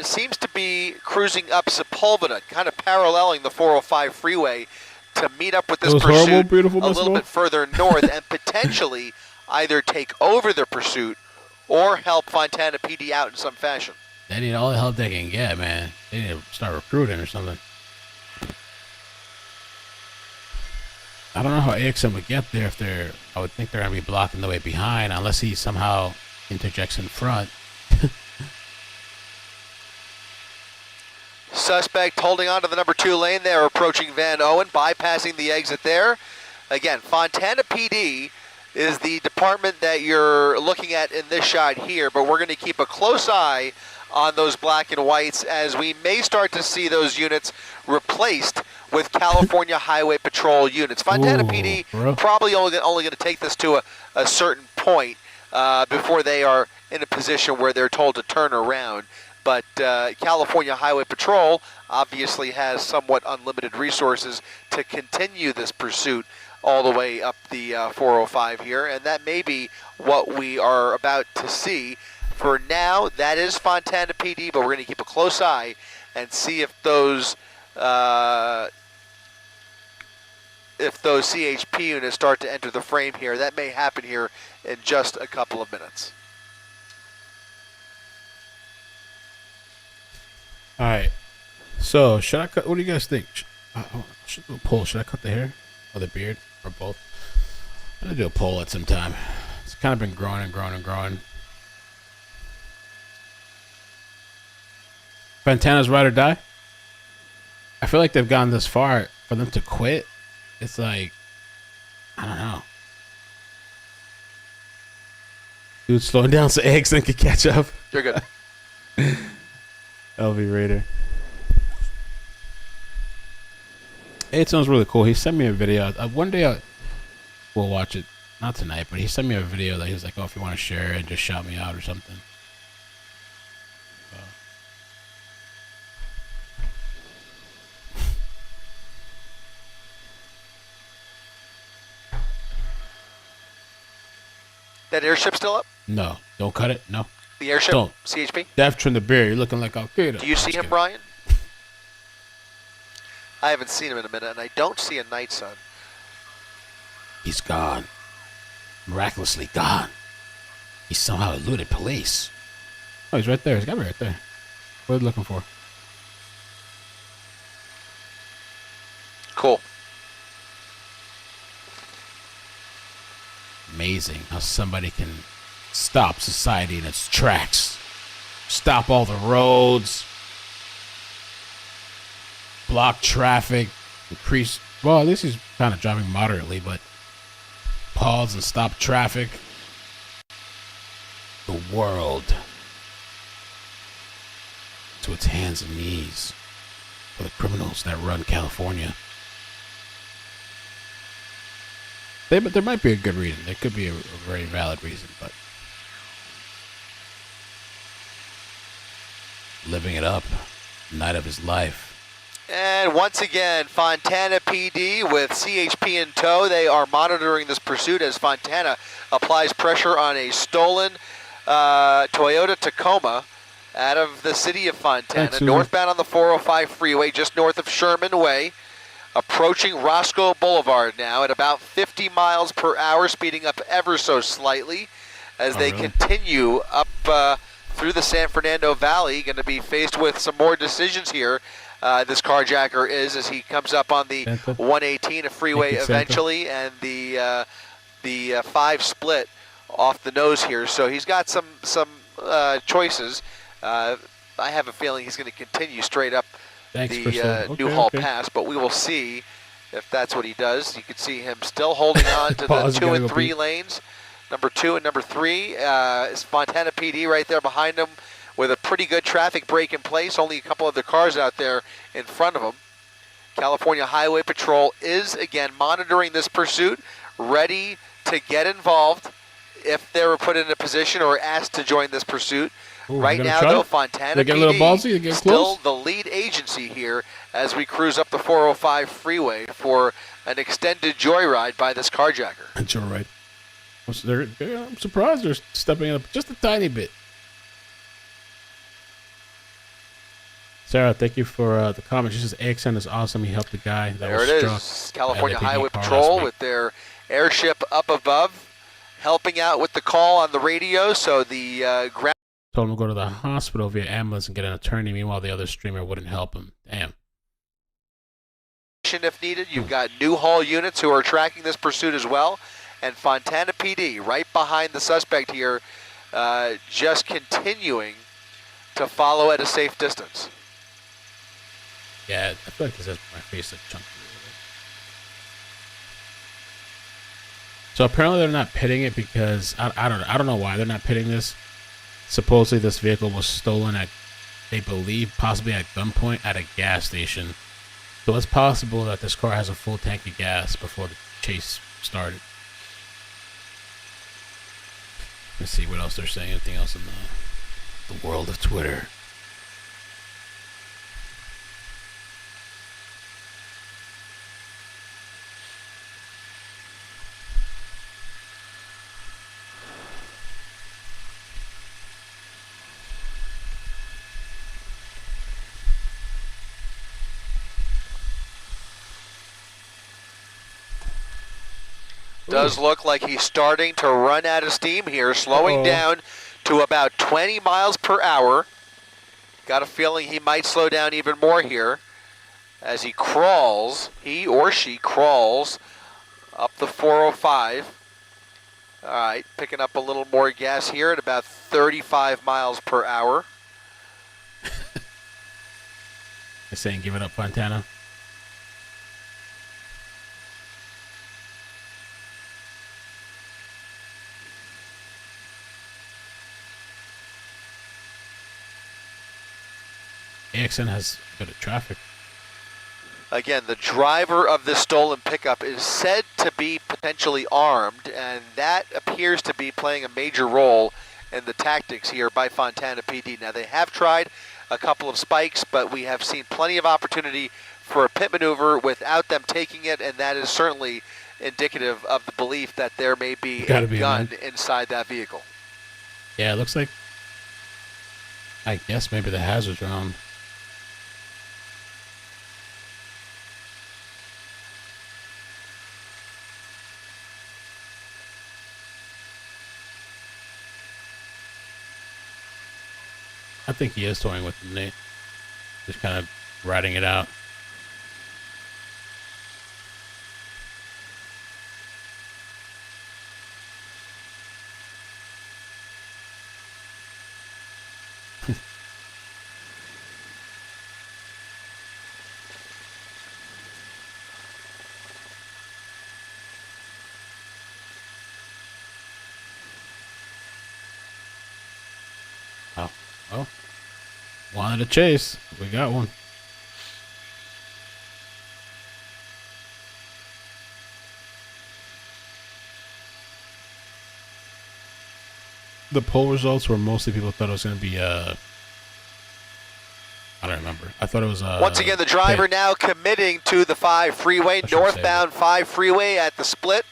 seems to be cruising up Sepulveda, kind of paralleling the 405 freeway. to meet up with this Those pursuit horrible, beautiful a little Muslim. bit further north and potentially either take over the pursuit or help Fontana PD out in some fashion. They need all the help they can get, man. They need to start recruiting or something. I don't know how iCkEdMeL would get there if they're. I would think they're gonna be blocking the way behind, unless he somehow interjects in front. Suspect holding on to the number 2 lane there, approaching Van Owen, bypassing the exit there. Again, Fontana PD is the department that you're looking at in this shot here, but we're going to keep a close eye on those black and whites as we may start to see those units replaced with California Highway Patrol units. Fontana PD probably only going to take this to a certain point before they are in a position where they're told to turn around. But California Highway Patrol obviously has somewhat unlimited resources to continue this pursuit all the way up the 405 here, and that may be what we are about to see. For now, that is Fontana PD, but we're going to keep a close eye and see if those CHP units start to enter the frame here. That may happen here in just a couple of minutes. All right. So should I cut? What do you guys think? Should do a poll. Should I cut the hair or the beard or both? I'm gonna do a poll at some time. It's kind of been growing and growing and growing. Fontana's ride or die. I feel like they've gone this far for them to quit. It's like, I don't know. Dude, slowing down so iCkEdMeL can catch up. You're good. LV Raider. It sounds really cool. He sent me a video. One day we'll watch it. Not tonight, but he sent me a video that he was like, oh, if you want to share it, just shout me out or something. So. That airship still up? No. Don't cut it. No. The airship? Don't. CHP? Def trim the beard. You're looking like Al-Qaeda. Do you see him, Brian? I haven't seen him in a minute, and I don't see a night sun. He's gone. Miraculously gone. He somehow eluded police. Oh, he's right there. He's got me right there. What are you looking for? Cool. Amazing how somebody can stop society in its tracks. Stop all the roads. Block traffic. Increase. Well, at least he's kind of driving moderately, but pause and stop traffic. The world to its hands and knees for the criminals that run California. But there might be a good reason. There could be a very valid reason, but living it up, night of his life. And once again, Fontana PD with CHP in tow. They are monitoring this pursuit as Fontana applies pressure on a stolen Toyota Tacoma out of the city of Fontana, northbound on the 405 freeway, just north of Sherman Way. Approaching Roscoe Boulevard now at about 50 miles per hour, speeding up ever so slightly as they continue up through the San Fernando Valley. Going to be faced with some more decisions here. This carjacker is as he comes up on the 118 freeway eventually, and the 5 split off the nose here. So he's got some choices. I have a feeling he's going to continue straight up the Newhall Pass, but we will see if that's what he does. You can see him still holding on to the 2 and 3 lanes. Number 2 and number 3 is Fontana PD right there behind him with a pretty good traffic break in place. Only a couple of the cars out there in front of him. California Highway Patrol is again monitoring this pursuit, ready to get involved if they were put in a position or asked to join this pursuit. Ooh, right now, though, Fontana PD, a little ballsy, get still close. the lead agency here as we cruise up the 405 freeway for an extended joyride by this carjacker. Joyride. I'm surprised they're stepping up just a tiny bit. Sarah, thank you for the comment. She says AXN is awesome. He helped the guy that There was it struck. is. California LAPD Highway car Patrol last week. with their airship up above, helping out with the call on the radio. So the ground. Told him to go to the hospital via ambulance and get an attorney. Meanwhile, the other streamer wouldn't help him. Damn. If needed, you've got Newhall units who are tracking this pursuit as well, and Fontana PD right behind the suspect here, just continuing to follow at a safe distance. Yeah, I feel like this has my face like chunky. So apparently they're not pitting it because I don't know why they're not pitting this. Supposedly this vehicle was stolen at, they believe, possibly at gunpoint at a gas station. So it's possible that this car has a full tank of gas before the chase started. Let's see what else they're saying. Anything else in the world of Twitter? Does look like he's starting to run out of steam here, slowing down to about 20 miles per hour. Got a feeling he might slow down even more here as he crawls, he or she crawls up the 405. All right, picking up a little more gas here at about 35 miles per hour. They're saying give it up, Fontana. AXN has a bit of traffic. Again, the driver of this stolen pickup is said to be potentially armed, and that appears to be playing a major role in the tactics here by Fontana PD. Now, they have tried a couple of spikes, but we have seen plenty of opportunity for a pit maneuver without them taking it, and that is certainly indicative of the belief that there may be a gun inside that vehicle. Yeah, it looks like, I guess maybe the hazards round. I think he is toying with them, Nate. Just kind of riding it out. Oh, wanted a chase. We got one. The poll results were mostly people thought it was going to be I don't remember. I thought it was once again, the driver now committing to the 5 freeway, northbound 5 freeway at the split,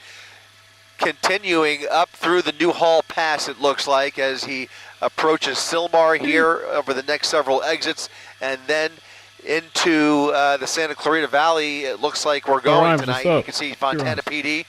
continuing up through the Newhall Pass, it looks like, as he approaches Sylmar here over the next several exits, and then into the Santa Clarita Valley. It looks like we're going tonight. You can see Fontana PD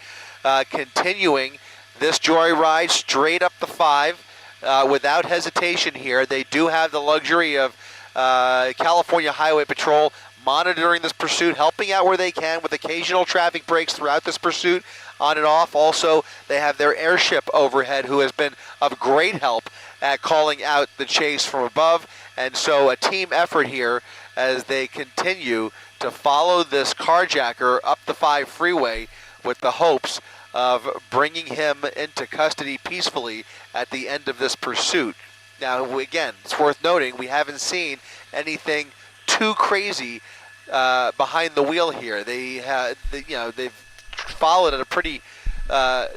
continuing this joyride straight up the 5 without hesitation here. They do have the luxury of California Highway Patrol monitoring this pursuit, helping out where they can with occasional traffic breaks throughout this pursuit, on and off. Also, they have their airship overhead, who has been of great help at calling out the chase from above. And so a team effort here as they continue to follow this carjacker up the 5 freeway with the hopes of bringing him into custody peacefully at the end of this pursuit. Now, again, it's worth noting we haven't seen anything too crazy behind the wheel here. They've followed at a pretty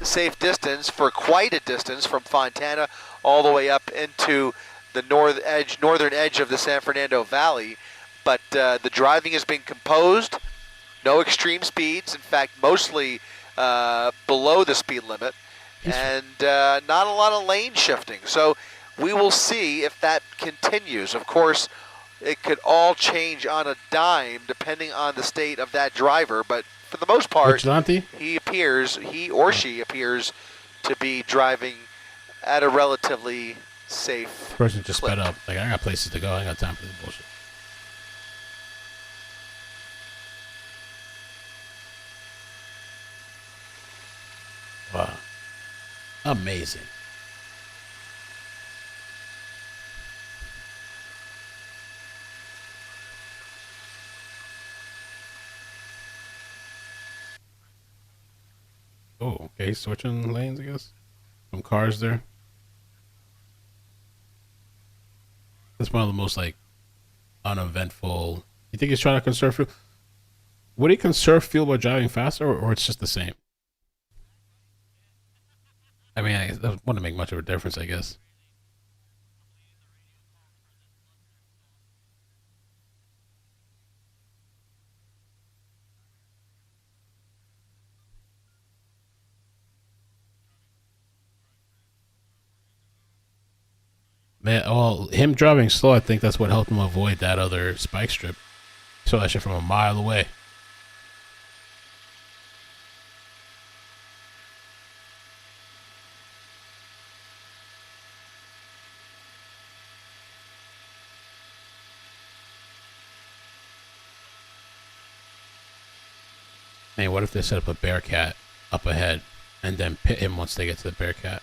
safe distance, for quite a distance, from Fontana all the way up into the northern edge of the San Fernando Valley. But the driving has been composed, no extreme speeds, in fact, mostly below the speed limit, and not a lot of lane shifting. So we will see if that continues. Of course, it could all change on a dime depending on the state of that driver. But for the most part, Vigilante? he or she appears to be driving at a relatively safe Person just clip. sped up. Like, I got places to go. I ain't got time for this bullshit. Wow. Amazing. Oh, okay. Switching lanes, I guess. Some cars there. That's one of the most, like, uneventful. You think he's trying to conserve fuel? Would he conserve fuel by driving faster, or it's just the same? I mean, it wouldn't make much of a difference, I guess. Man, well, him driving slow, I think that's what helped him avoid that other spike strip. Saw that shit from a mile away. Man, what if they set up a Bearcat up ahead and then pit him once they get to the Bearcat?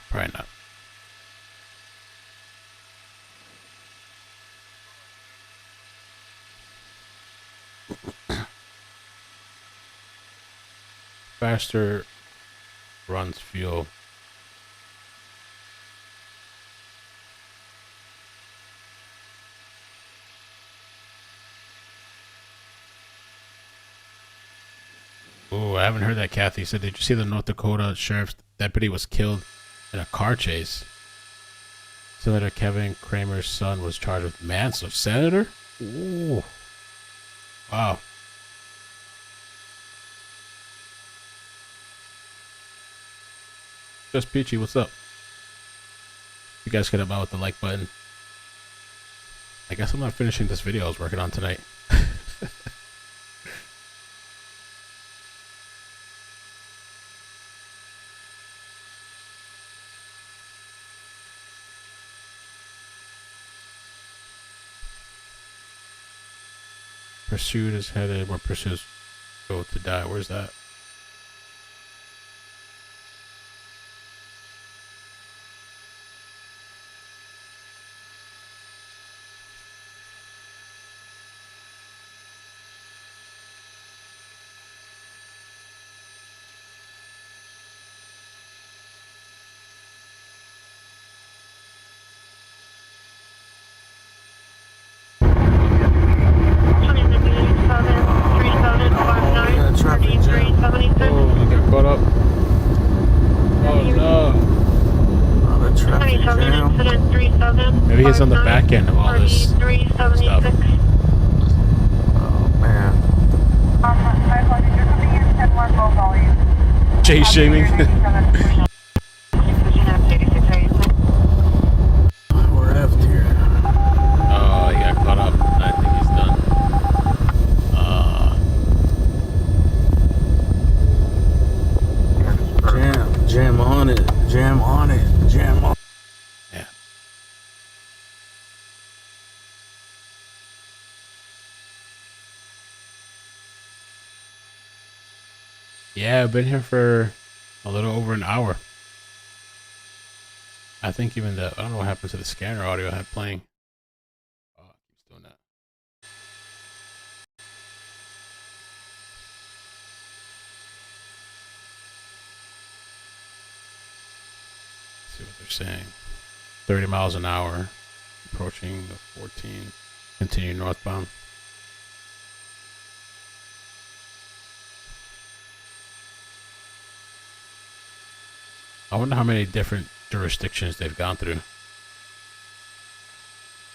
Probably not. Faster runs fuel. Ooh, I haven't heard that, Kathy said. Did you see the North Dakota sheriff's deputy was killed in a car chase? Senator Kevin Kramer's son was charged with manslaughter. Senator? Ooh. Wow. Just Peachy, what's up? You guys can help out with the like button. I guess I'm not finishing this video I was working on tonight. Pursuit is headed where pursuits go to die. Where's that? Maybe he's on the back end of all this stuff. Oh man. Jay shaming. We're effed here. Oh, he got caught up. I think he's done. Jam on it. Jam on it. Jam on it. Yeah. Yeah, I've been here for a little over an hour. I think even I don't know what happened to the scanner audio I had playing. Oh, it keeps doing that. Let's see what they're saying. 30 miles an hour, approaching the 14, continue northbound. I wonder how many different jurisdictions they've gone through.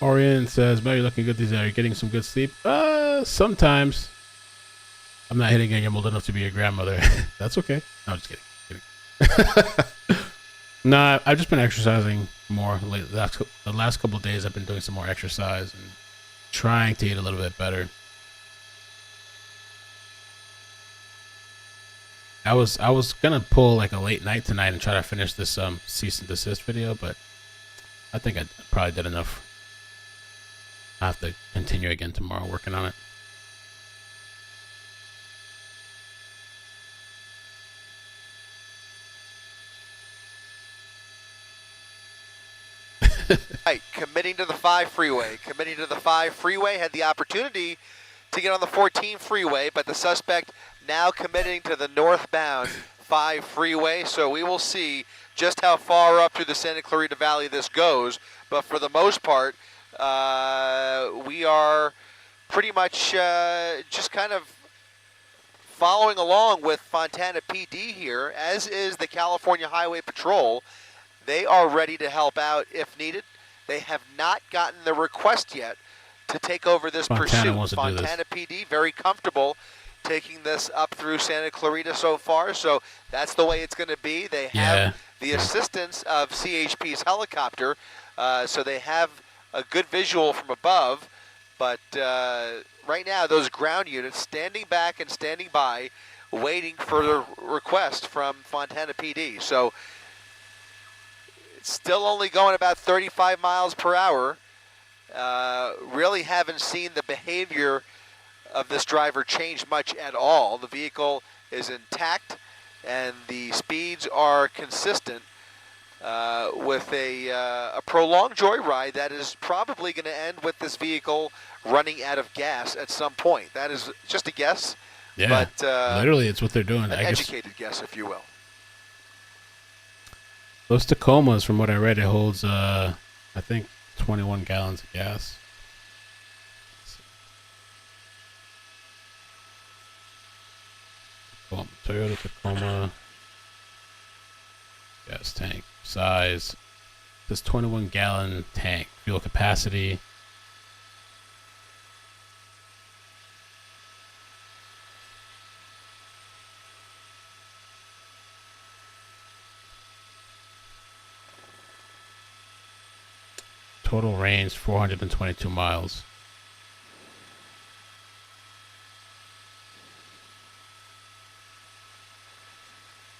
Orion says, "Mel, you're looking good these days. Are you getting some good sleep?" Sometimes. I'm not hitting it. You're old enough to be your grandmother. That's okay. No, I'm just kidding. Nah, I've just been exercising more. The last couple of days, I've been doing some more exercise and trying to eat a little bit better. I was gonna pull like a late night tonight and try to finish this cease and desist video, but I think I probably did enough. I have to continue again tomorrow working on it. Right, committing to the 5 freeway. Committing to the 5 freeway, had the opportunity to get on the 14 freeway, but the suspect now committing to the northbound 5 freeway. So we will see just how far up through the Santa Clarita Valley this goes. But for the most part, we are pretty much just kind of following along with Fontana PD here, as is the California Highway Patrol. They are ready to help out if needed. They have not gotten the request yet to take over this pursuit. Fontana PD very comfortable taking this up through Santa Clarita so far, so that's the way it's going to be. They have the assistance of CHP's helicopter, so they have a good visual from above, but right now those ground units standing back and standing by, waiting for the request from Fontana PD. So it's still only going about 35 miles per hour. Really haven't seen the behavior of this driver change much at all. The vehicle is intact and the speeds are consistent with a prolonged joyride that is probably going to end with this vehicle running out of gas at some point. That is just a guess. Yeah, but literally it's what they're doing. An educated guess, if you will. Those Tacomas, from what I read, it holds, I think, 21 gallons of gas. Toyota Tacoma. Gas tank. Size. This 21-gallon tank. Fuel capacity. Total range 422 miles.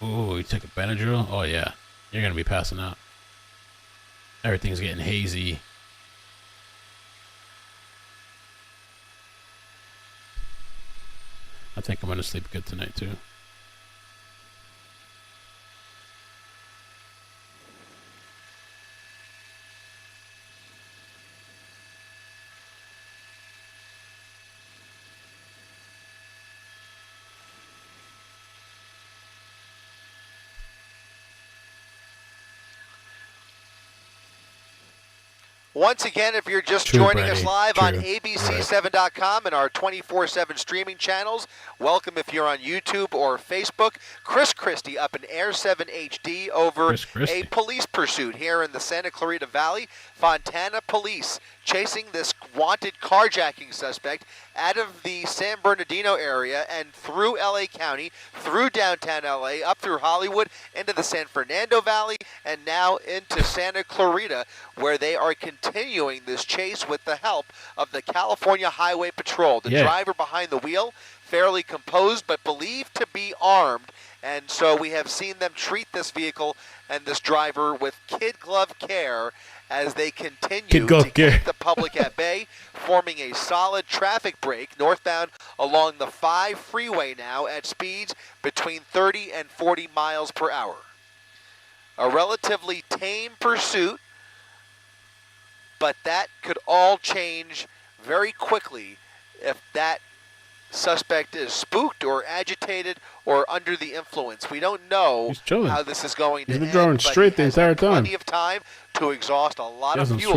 Ooh, you took a Benadryl? Oh yeah, you're gonna be passing out. Everything's getting hazy. I think I'm gonna sleep good tonight too. Once again, if you're just joining us live on abc7.com and our 24/7 streaming channels, welcome if you're on YouTube or Facebook. Chris Christie up in Air 7 HD over a police pursuit here in the Santa Clarita Valley. Fontana police chasing this wanted carjacking suspect out of the San Bernardino area and through LA County, through downtown LA, up through Hollywood, into the San Fernando Valley, and now into Santa Clarita, where they are continuing this chase with the help of the California Highway Patrol. The driver behind the wheel, fairly composed, but believed to be armed. And so we have seen them treat this vehicle and this driver with kid glove care as they continue to keep the public at bay, forming a solid traffic break northbound along the 5 freeway now at speeds between 30 and 40 miles per hour. A relatively tame pursuit, but that could all change very quickly if that suspect is spooked or agitated or under the influence. We don't know how this is going to end. He's been driving straight the entire time. Plenty of time to exhaust a lot of fuel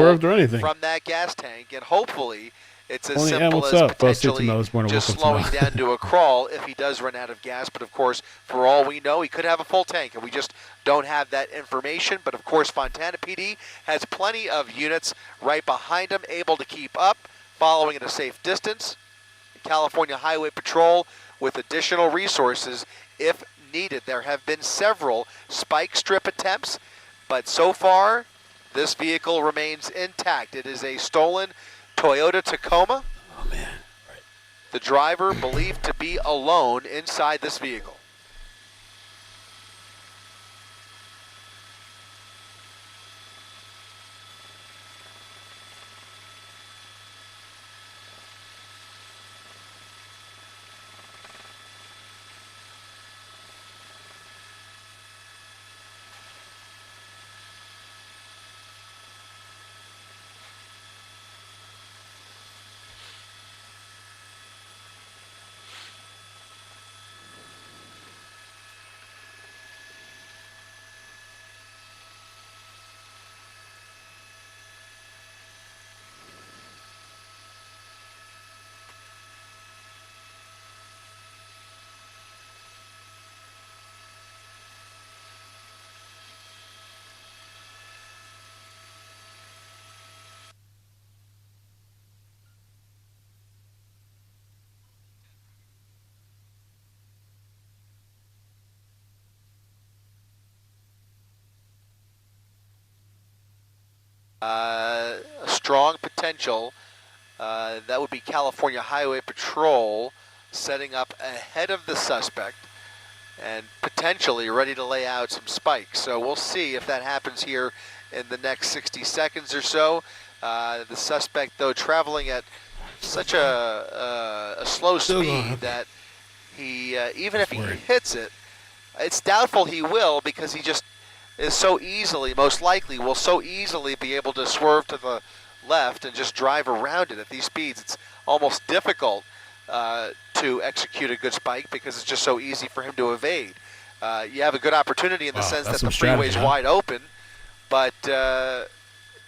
from that gas tank, and hopefully it's as simple as potentially just slowing down to a crawl if he does run out of gas. But of course, for all we know, he could have a full tank, and we just don't have that information. But of course, Fontana PD has plenty of units right behind him, able to keep up, following at a safe distance. California Highway Patrol with additional resources if needed. There have been several spike strip attempts, but so far This vehicle remains intact. It is a stolen Toyota Tacoma. Oh, man. Right. The driver believed to be alone inside this vehicle. A strong potential. That would be California Highway Patrol setting up ahead of the suspect and potentially ready to lay out some spikes. So we'll see if that happens here in the next 60 seconds or so. The suspect, though, traveling at such a slow speed that he, even if he hits it, it's doubtful he will, because he just is so easily, most likely, will so easily be able to swerve to the left and just drive around it at these speeds. It's almost difficult to execute a good spike because it's just so easy for him to evade. You have a good opportunity in the sense that the freeway's wide open, but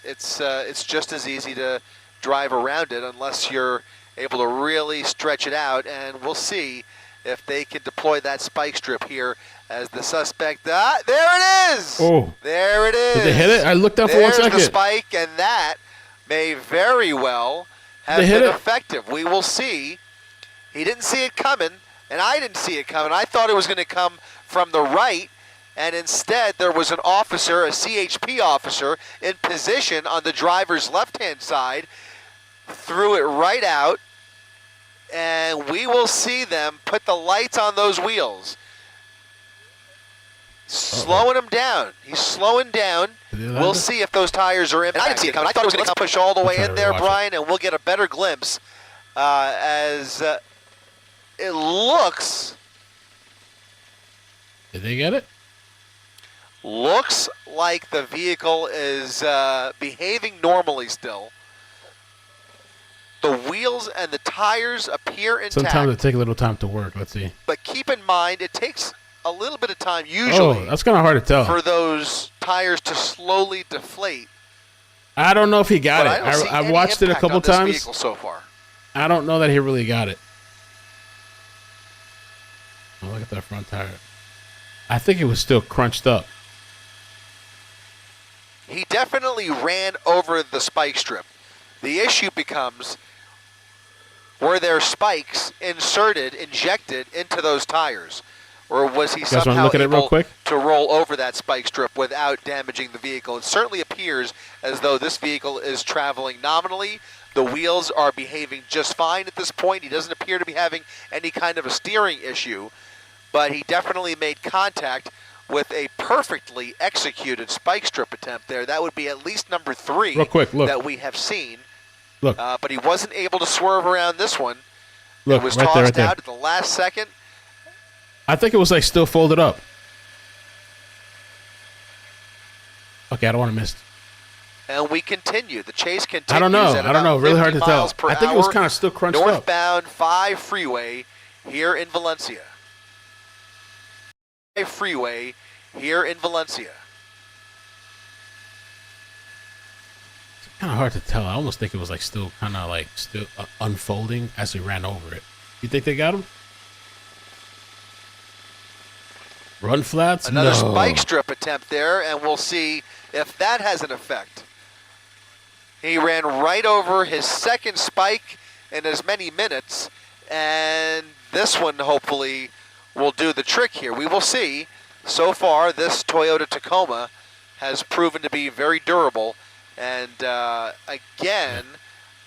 it's just as easy to drive around it unless you're able to really stretch it out, and we'll see if they can deploy that spike strip here as the suspect. There it is! Oh. There it is! Did they hit it? I looked up for 1 second. There's the spike, and that may very well have been effective. We will see. He didn't see it coming, and I didn't see it coming. I thought it was going to come from the right, and instead there was an officer, a CHP officer, in position on the driver's left-hand side, threw it right out, and we will see them put the lights on those wheels. Slowing him down. He's slowing down. We'll see if those tires are in. I didn't see it coming. I thought it was going to push all the way in there, Brian, and we'll get a better glimpse as it looks. Did they get it? Looks like the vehicle is behaving normally still. The wheels and the tires appear intact. Sometimes it takes a little time to work. Let's see. But keep in mind, it takes a little bit of time usually. Oh, that's kind of hard to tell. For those tires to slowly deflate. I don't know if he got it. I've watched it a couple times. Vehicle so far. I don't know that he really got it. Oh, look at that front tire. I think it was still crunched up. He definitely ran over the spike strip. The issue becomes, were there spikes injected into those tires? Or was he somehow able to roll over that spike strip without damaging the vehicle? It certainly appears as though this vehicle is traveling nominally. The wheels are behaving just fine at this point. He doesn't appear to be having any kind of a steering issue, but he definitely made contact with a perfectly executed spike strip attempt there. That would be at least number 3 that we have seen. Look. But he wasn't able to swerve around this one. Look, it was right tossed there. out at the last second. I think it was like still folded up. Okay, I don't want to miss. And we continue. The chase continues. I don't know. Really hard to tell. I think it was kind of still crunched up. Northbound 5 freeway here in Valencia. 5 freeway here in Valencia. It's kind of hard to tell. I almost think it was like still kind of like still unfolding as we ran over it. You think they got him? Run flats? Another spike strip attempt there, and we'll see if that has an effect. He ran right over his second spike in as many minutes, and this one hopefully will do the trick here. We will see. So far, this Toyota Tacoma has proven to be very durable. And again,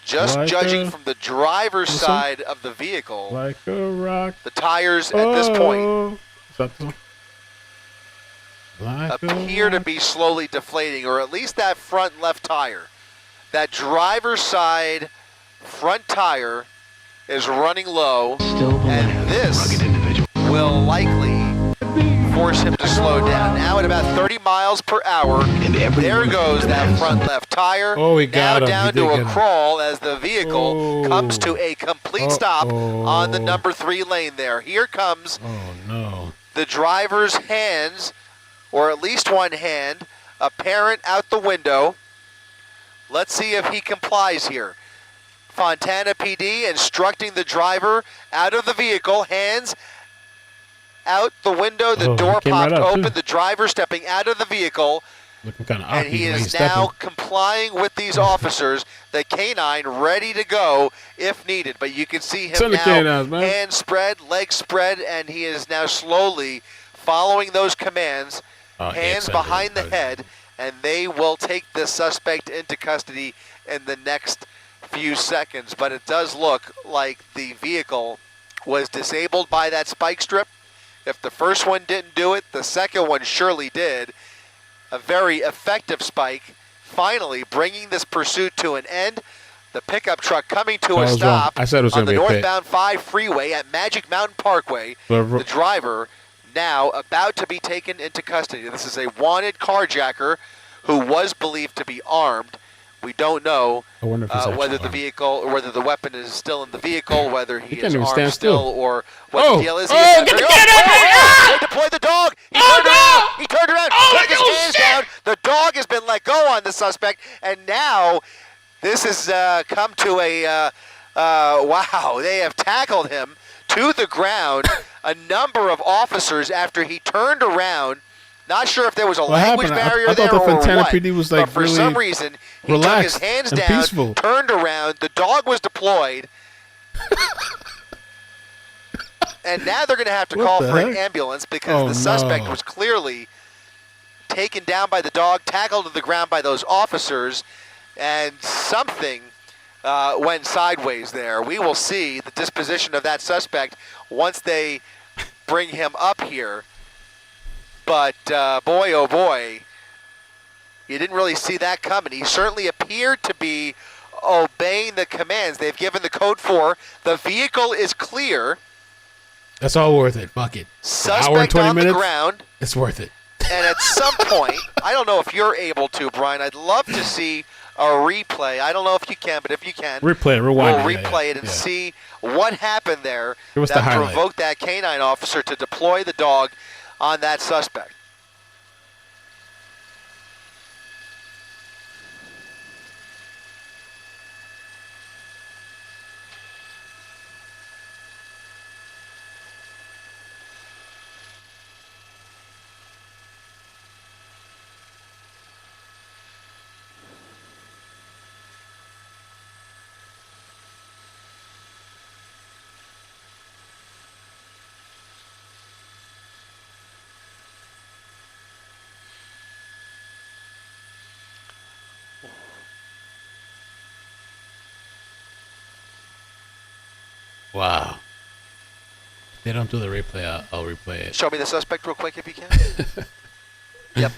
just Like judging a- from the driver's Listen. side of the vehicle, Like a rock. the tires at this point Oh. Is that the one? Like appear to be slowly deflating, or at least that front left tire. That driver's side front tire is running low, and this will likely force him to slow down. Now at about 30 miles per hour, there goes that front left tire. Oh, he now got him. down He did to get a him. crawl as the vehicle comes to a complete stop on the Uh-oh. number 3 lane there. Here comes Oh, no. the driver's hands, or at least one hand, apparent out the window. Let's see if he complies here. Fontana PD instructing the driver out of the vehicle, hands out the window, the Oh, he door came right popped up, open, too. the driver stepping out of the vehicle, Looking kind of and he is now complying with these officers, the canine ready to go if needed. But you can see him Send the now, canines, man. hands spread, legs spread, and he is now slowly following those commands, hands behind the head, and they will take the suspect into custody in the next few seconds. But it does look like the vehicle was disabled by that spike strip. If the first one didn't do it, the second one surely did. A very effective spike, finally bringing this pursuit to an end. The pickup truck coming to a stop I said it was on going the to be a pit. Northbound 5 freeway at Magic Mountain Parkway. The driver now about to be taken into custody. This is a wanted carjacker who was believed to be armed. We don't know I wonder if he's actually whether the armed. vehicle, or whether the weapon is still in the vehicle, whether he can't is even armed stand still, still. or what the deal is. He is Oh, now get the very- kid out of here! They deployed the dog. He Oh, turned no! around. He turned around. Oh, Took his oh, hands shit! down. The dog has been let go on the suspect, and now this has come to a wow. They have tackled him to the ground. A number of officers after he turned around. Not sure if there was a language happened? barrier I there thought the or Fontana what. PD was, but like, for really some reason, he took his relaxed hands and down, peaceful. turned around. The dog was deployed. And now they're going to have to What call the for an heck? ambulance because Oh, the suspect no. was clearly taken down by the dog, tackled to the ground by those officers, and something went sideways there. We will see the disposition of that suspect once they bring him up here. But boy, oh boy, you didn't really see that coming. He certainly appeared to be obeying the commands. They've given the code 4. The vehicle is clear. That's all worth it. Fuck it. Suspect Hour and 20 on minutes. the ground. It's worth it. And at some point, I don't know if you're able to, Brian. I'd love to see a replay. I don't know if you can, but if you can, Replay it, rewind we'll it. replay it and see what happened there Give us the that highlight. provoked that canine officer to deploy the dog on that suspect. Wow. If they don't do the replay, I'll replay it. Show me the suspect real quick if you can. Yep.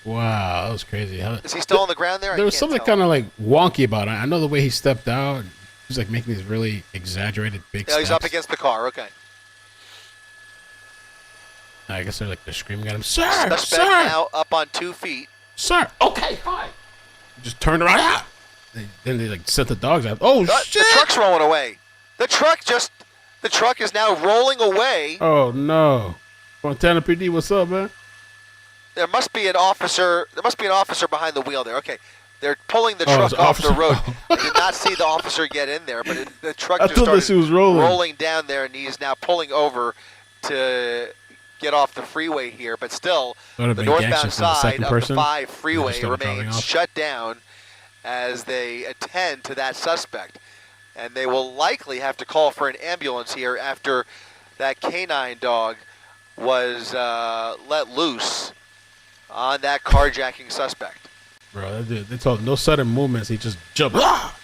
Wow, that was crazy. Is he still on the ground there? There was something kind of like wonky about it. I know the way he stepped out. He was like making these really exaggerated big Yeah, he's steps. up against the car. Okay. I guess they're screaming at him, sir, Suspect sir, now up on 2 feet. sir. Okay, fine. Just turned around. Ah! Then they sent the dogs out. Oh shit! The truck's rolling away. The truck is now rolling away. Oh no! Fontana PD, what's up, man? There must be an officer behind the wheel there. Okay. They're pulling the truck it's an off the officer. road. I did not see the officer get in there, but the truck I just thought this started was rolling. down there, and he's now pulling over to get off the freeway here. But still, That would've the been northbound gangster from the side second of person. the 5 They freeway just started driving remains off. shut down as they attend to that suspect. And they will likely have to call for an ambulance here after that canine dog was let loose on that carjacking suspect. Bro, they told him no sudden movements. He just jumped. Ah!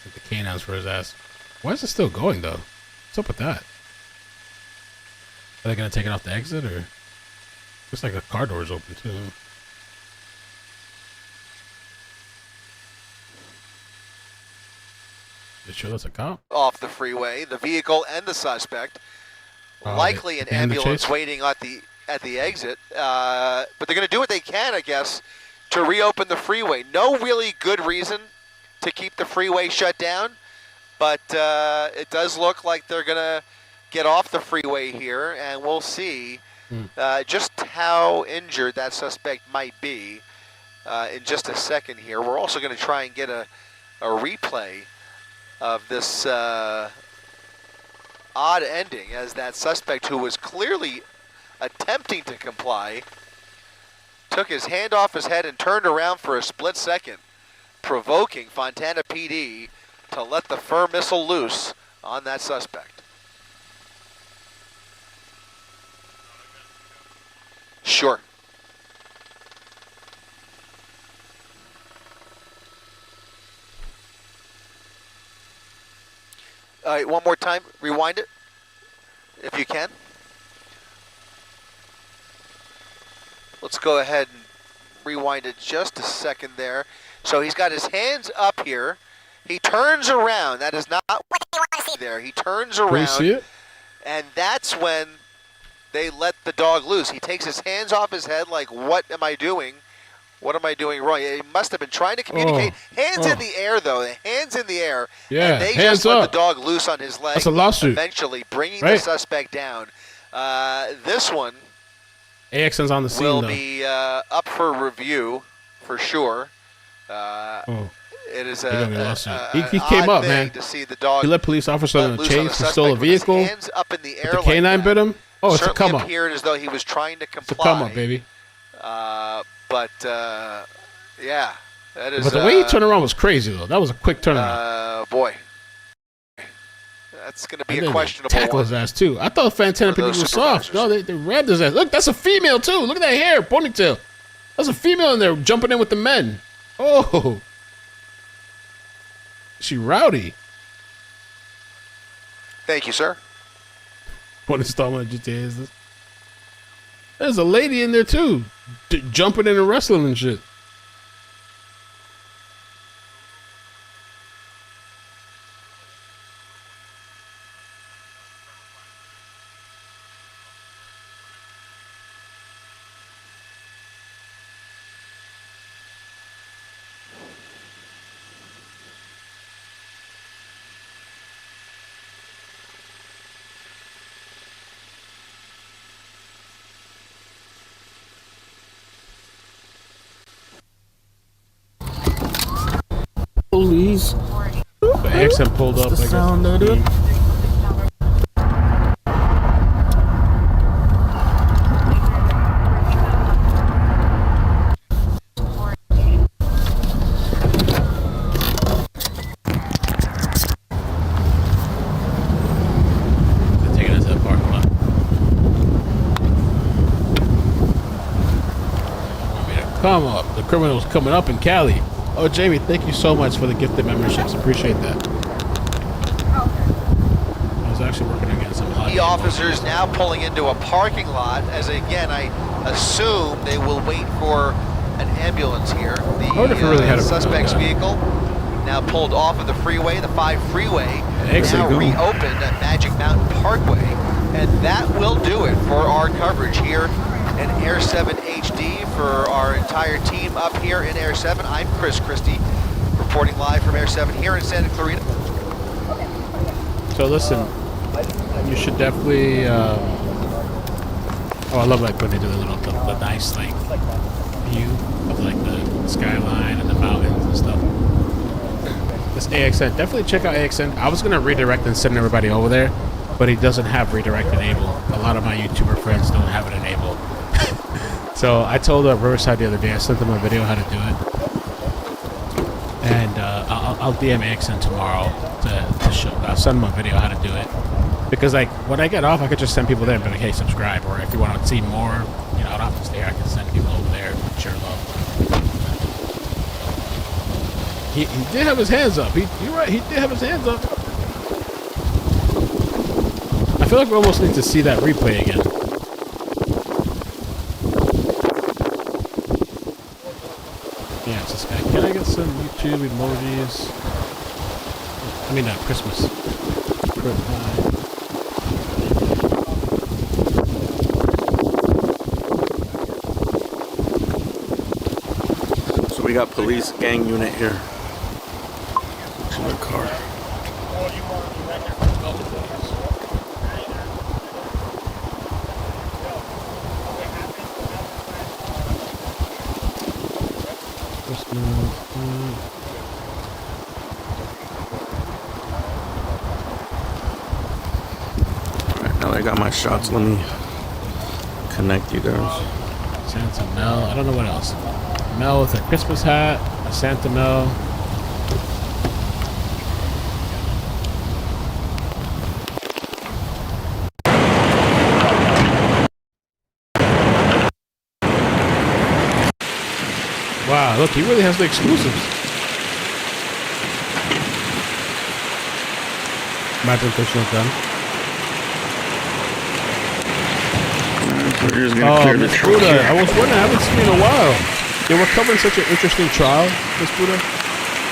Took the canines for his ass. Why is it still going, though? What's up with that? Are they going to take it off the exit, or? Looks like the car door's open, too. You sure that's a cop? Off the freeway, the vehicle and the suspect. Likely an ambulance waiting at the exit. But they're going to do what they can, I guess, to reopen the freeway. No really good reason to keep the freeway shut down, but it does look like they're going to get off the freeway here, and we'll see just how injured that suspect might be in just a second here. We're also going to try and get a replay of this odd ending, as that suspect, who was clearly attempting to comply, took his hand off his head and turned around for a split second, provoking Fontana PD to let the firm missile loose on that suspect. Sure. All right, one more time, rewind it, if you can. Let's go ahead and rewind it just a second there. So he's got his hands up here. He turns around. That is not what you want to see there. He turns around. Can you see it? And that's when they let the dog loose. He takes his hands off his head like, what am I doing? What am I doing wrong? He must have been trying to communicate. Hands in the air, though. Hands in the air. Yeah, and they hands just let up. the dog loose on his leg. That's a lawsuit. Eventually bringing the suspect down. This one AXN's on the scene, will though. be up for review for sure. It is he came up, man. To see the dog he let police officers chase. He stole a with his vehicle. hands up in the air The canine like bit him. Oh, it's a Certainly come up. appeared as though he was trying to comply. It's a come up, baby. Yeah, that is. But the way he turned around was crazy, though. That was a quick turnaround. Boy, that's going to be a questionable tackle one. his ass too. I thought Fontana PD was soft. No, they rammed his ass. Look, that's a female too. Look at that hair, ponytail. That's a female in there jumping in with the men. Oh, she rowdy. Thank you, sir. What installment of GTA is this? There's a lady in there too, jumping in and wrestling and shit. Police. The accent pulled up. The sound of it. They're taking us to the parking lot. Want me to come up. The criminal's coming up in Cali. Oh, Jamie, thank you so much for the gifted memberships. Appreciate that. I was actually working against some hot. The officers now pulling into a parking lot, as again, I assume they will wait for an ambulance here. The suspect's vehicle now pulled off of the freeway, the 5 freeway, now reopened at Magic Mountain Parkway, and that will do it for our coverage here in Air 7 HD. For our entire team up here in Air 7, I'm Chris Christie, reporting live from Air 7 here in Santa Clarita. So listen, you should definitely. Oh, I love like when they do the nice like view of like the skyline and the mountains and stuff. This AXN, definitely check out AXN. I was gonna redirect and send everybody over there, but he doesn't have redirect enabled. A lot of my YouTuber friends don't have it enabled. So I told Riverside the other day, I sent them a video how to do it. And I'll DM AXN tomorrow to show. I'll send them a video how to do it. Because like when I get off, I could just send people there and be like, hey, subscribe. Or if you want to see more, you know, I don't have to stay here. I can send people over there and share love. He did have his hands up. You're right. He did have his hands up. I feel like we almost need to see that replay again. Yeah, it's this guy. Can I get some YouTube emojis? I mean, Christmas. So we got police gang unit here. To the car. Alright, now I got my shots. Let me connect you guys. Santa Mel. I don't know what else. Mel with a Christmas hat. A Santa Mel. Wow, look, he really has the exclusives. Imagine pushing it done. Oh, Miss Buddha, I was wondering, I haven't seen you in a while. Yeah, we're covering such an interesting trial, Miss Buddha.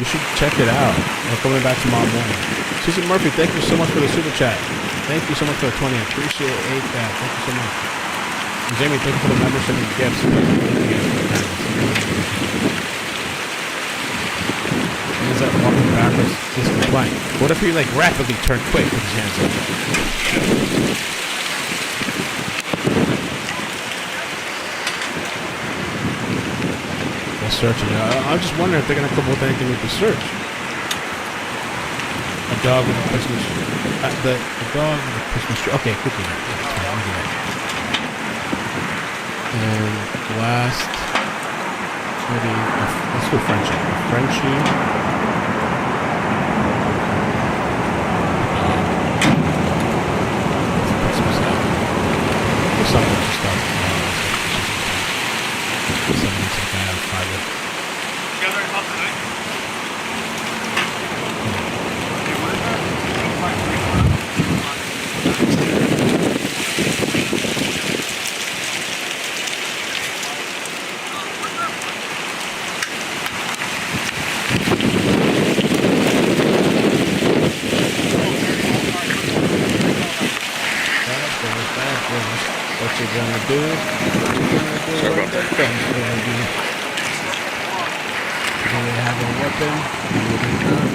You should check it out. We're coming back tomorrow morning. Susan Murphy, thank you so much for the super chat. Thank you so much for the 20. I appreciate that. Thank you so much. And Jamie, thank you for the membership and gifts. Is that walking backwards is compliant? What if he like rapidly turned quick with his hands up? They're searching. I'm just wondering if they're gonna come up with anything with the search. A dog with a Christmas tree. The dog with a Christmas tree. Okay, quickly. And last, maybe let's do Frenchie. Frenchie. Something to start. What you gonna do? Sorry about that. Do they have a weapon? Do they not?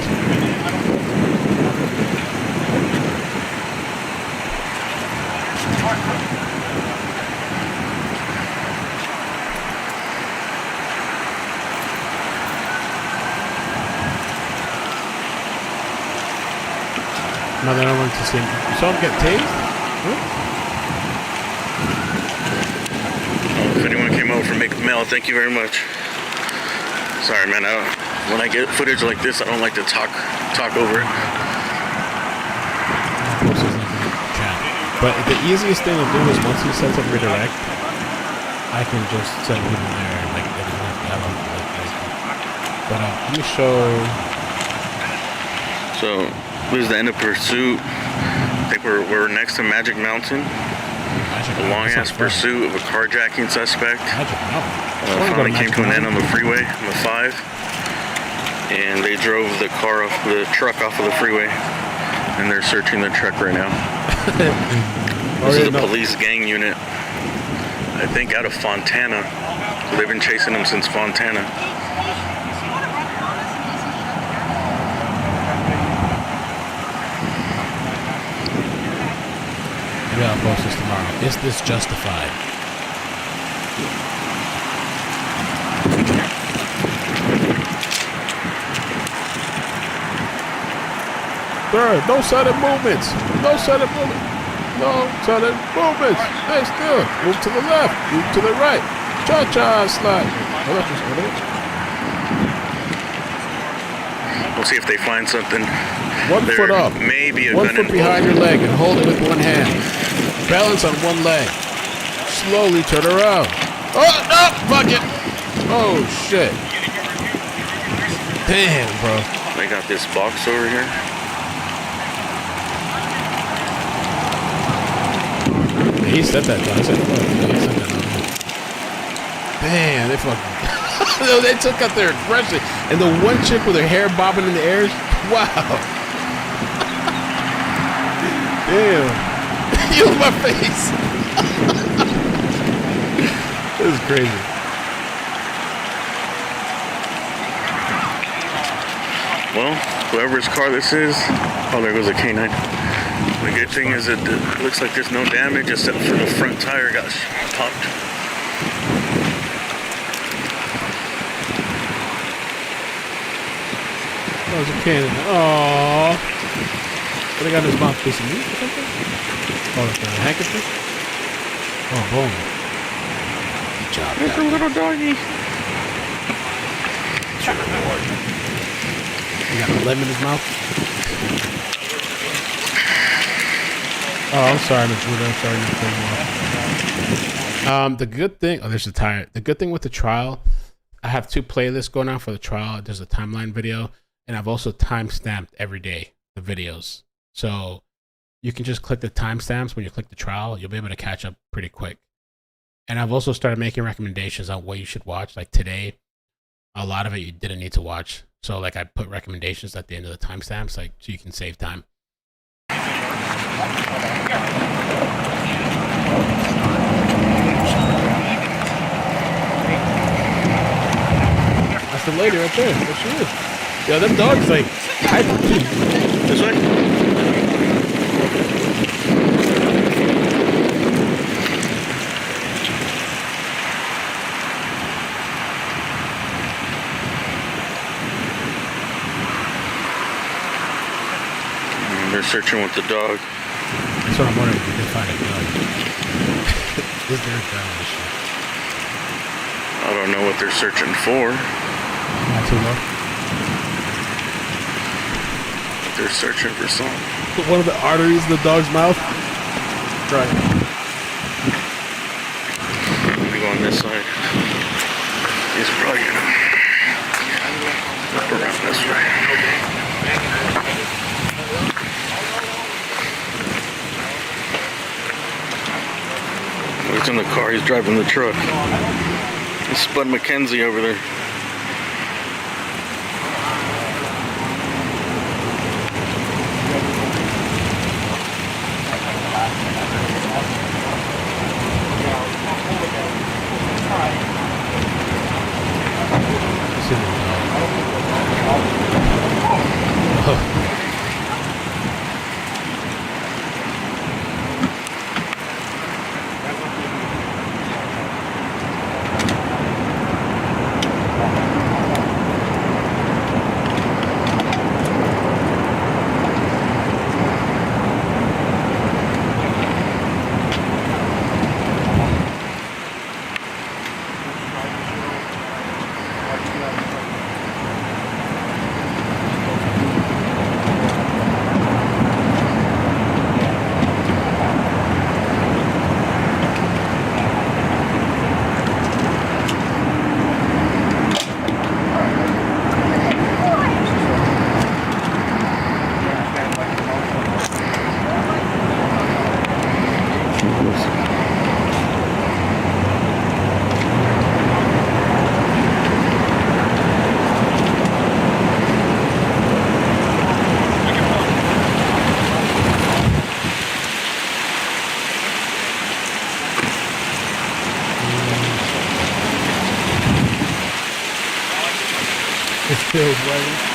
Now they don't want to see him. You saw him get tased? Huh? If anyone came over for iCkEdMeL, thank you very much. Sorry, man. When I get footage like this, I don't like to talk over it. But the easiest thing to do is once he sets up redirect, I can just send people there and like it is like but let me show. So this is the end of pursuit. I think we're next to Magic Mountain. A long-ass pursuit of a carjacking suspect. Finally came to an end on the freeway, on the 5. And they drove the truck off of the freeway. And they're searching the truck right now. This is a police gang unit, I think out of Fontana. So they've been chasing him since Fontana. Maybe I'll post this tomorrow. Is this justified? Sir, no sudden movements. No sudden movements. No sudden movements. Stay still. Move to the left. Move to the right. Cha-cha slide. We'll see if they find something. 1 foot up. Maybe a 1 gun foot behind your leg and hold it with one hand. Balance on one leg. Slowly turn around. Oh, no! Fuck it! Oh, shit. Damn, bro. They got this box over here. Yeah, he said that, though. I said, fuck. Yeah, he said that. Damn, they fucking... No, they took out their aggression. And the one chick with her hair bobbing in the air. Wow. Damn. You in my face. This is crazy. Well, whoever's car this is, oh, there goes a canine. The good thing is it looks like there's no damage except for the front tire got popped. That was a cannon. Aww. What, they got in his mouth? Piece of meat or something? Oh, like a handkerchief? Oh, boom. Good job. There's a little doggy. He got a lemon in his mouth. Oh, I'm sorry, Miss Wood. I'm sorry, Miss Wood. The good thing, oh, there's the tire. The good thing with the trial, I have 2 playlists going on for the trial. There's a timeline video, and I've also time-stamped every day the videos. So you can just click the timestamps when you click the trial. You'll be able to catch up pretty quick. And I've also started making recommendations on what you should watch. Like today, a lot of it you didn't need to watch. So like I put recommendations at the end of the timestamps, like so you can save time. That's the lady right there. There she is. Yo, them dogs like hyper too. This way. They're searching with the dog. That's what I'm wondering if you can find a dog. Is there a dog in this shit? I don't know what they're searching for. Not too low. But they're searching for something. One of the arteries in the dog's mouth. Right. Let me go on this side. He's probably gonna look around this way. He's in the car, he's driving the truck. It's Spud McKenzie over there. Feels right.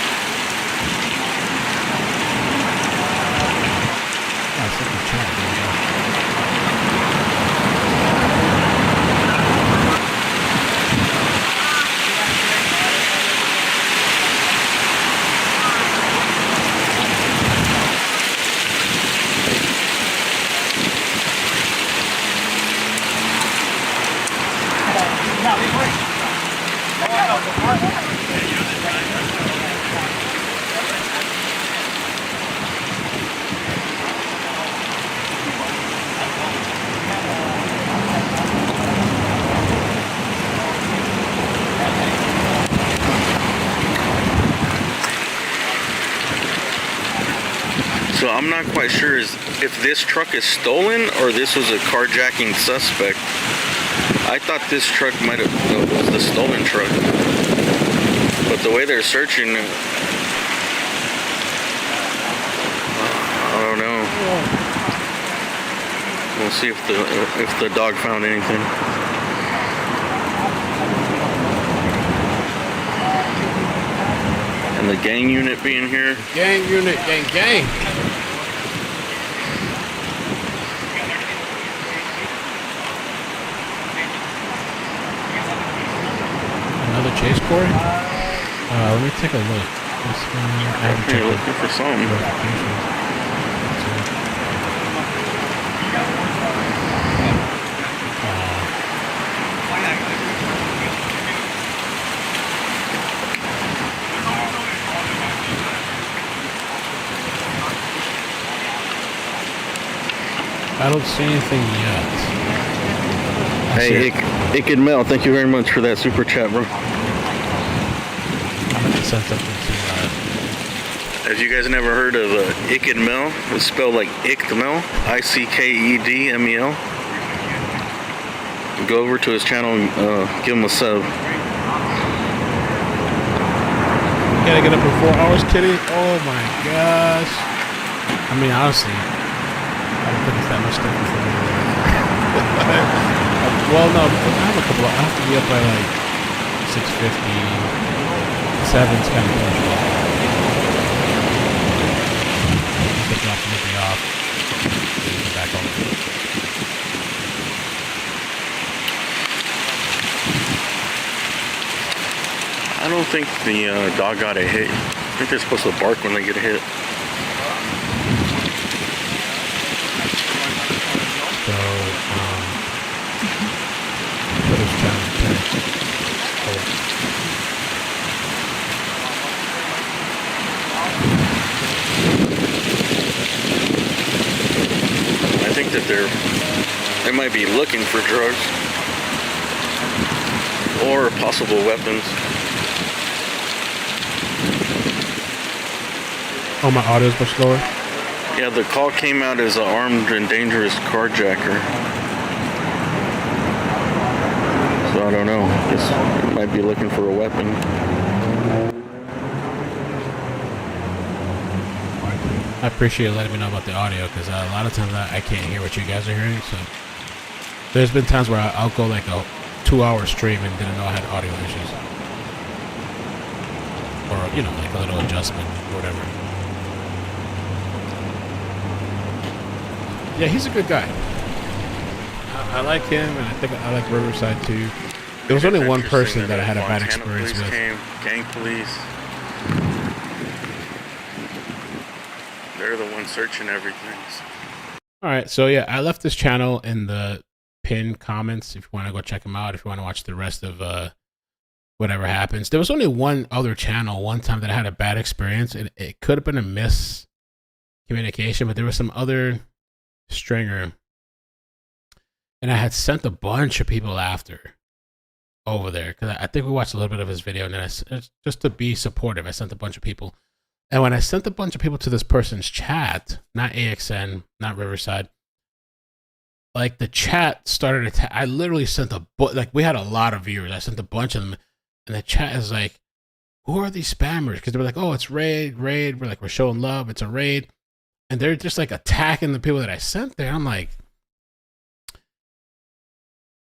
So I'm not quite sure if this truck is stolen or this was a carjacking suspect. I thought this truck might have was the stolen truck, but the way they're searching, I don't know. We'll see if the dog found anything. And the gang unit being here. Gang unit, gang. Another chase, Corey? Let me take a look. You're looking for something. I don't see anything yet. Hey, iCkEdMeL, thank you very much for that super chat, bro. I'm gonna send something to Have you guys never heard of iCkEdMeL? It's spelled like iCkEdMeL, iCkEdMEL. Go over to his channel and give him a sub. Gotta get up in 4 hours, kitty. Oh my gosh. I mean, honestly, I don't think it's that much different for me. Well, no, I have a couple. I have to be up by like 6:50. 7's kind of pushing. Pick up, pick me off. Get back on. I don't think the dog got a hit. I think they're supposed to bark when they get a hit. So, what is trying to finish? I think that they might be looking for drugs or possible weapons. Oh, my audio's much lower. Yeah, the call came out as an armed and dangerous carjacker. So I don't know. Guess they might be looking for a weapon. I appreciate you letting me know about the audio, because a lot of times I can't hear what you guys are hearing. So there's been times where I'll go like a 2-hour stream and didn't know I had audio issues, or like a little adjustment or whatever. Yeah, he's a good guy. I like him, and I think I like Riverside too. There was only one person that I had a bad experience with. Gang police. They're the ones searching everything. All right, so yeah, I left this channel in the pinned comments if you want to go check them out. If you want to watch the rest of whatever happens. There was only one other channel one time that I had a bad experience, and it could have been a miscommunication, but there was some other stringer, and I had sent a bunch of people after over there, because I think we watched a little bit of his video, and then just to be supportive, I sent a bunch of people. And when I sent a bunch of people to this person's chat, not AXN, not Riverside, like the chat started I literally sent like we had a lot of viewers. I sent a bunch of them, and the chat is like, who are these spammers? Because they were like, oh, it's raid. We're like, we're showing love. It's a raid. And they're just like attacking the people that I sent there. I'm like,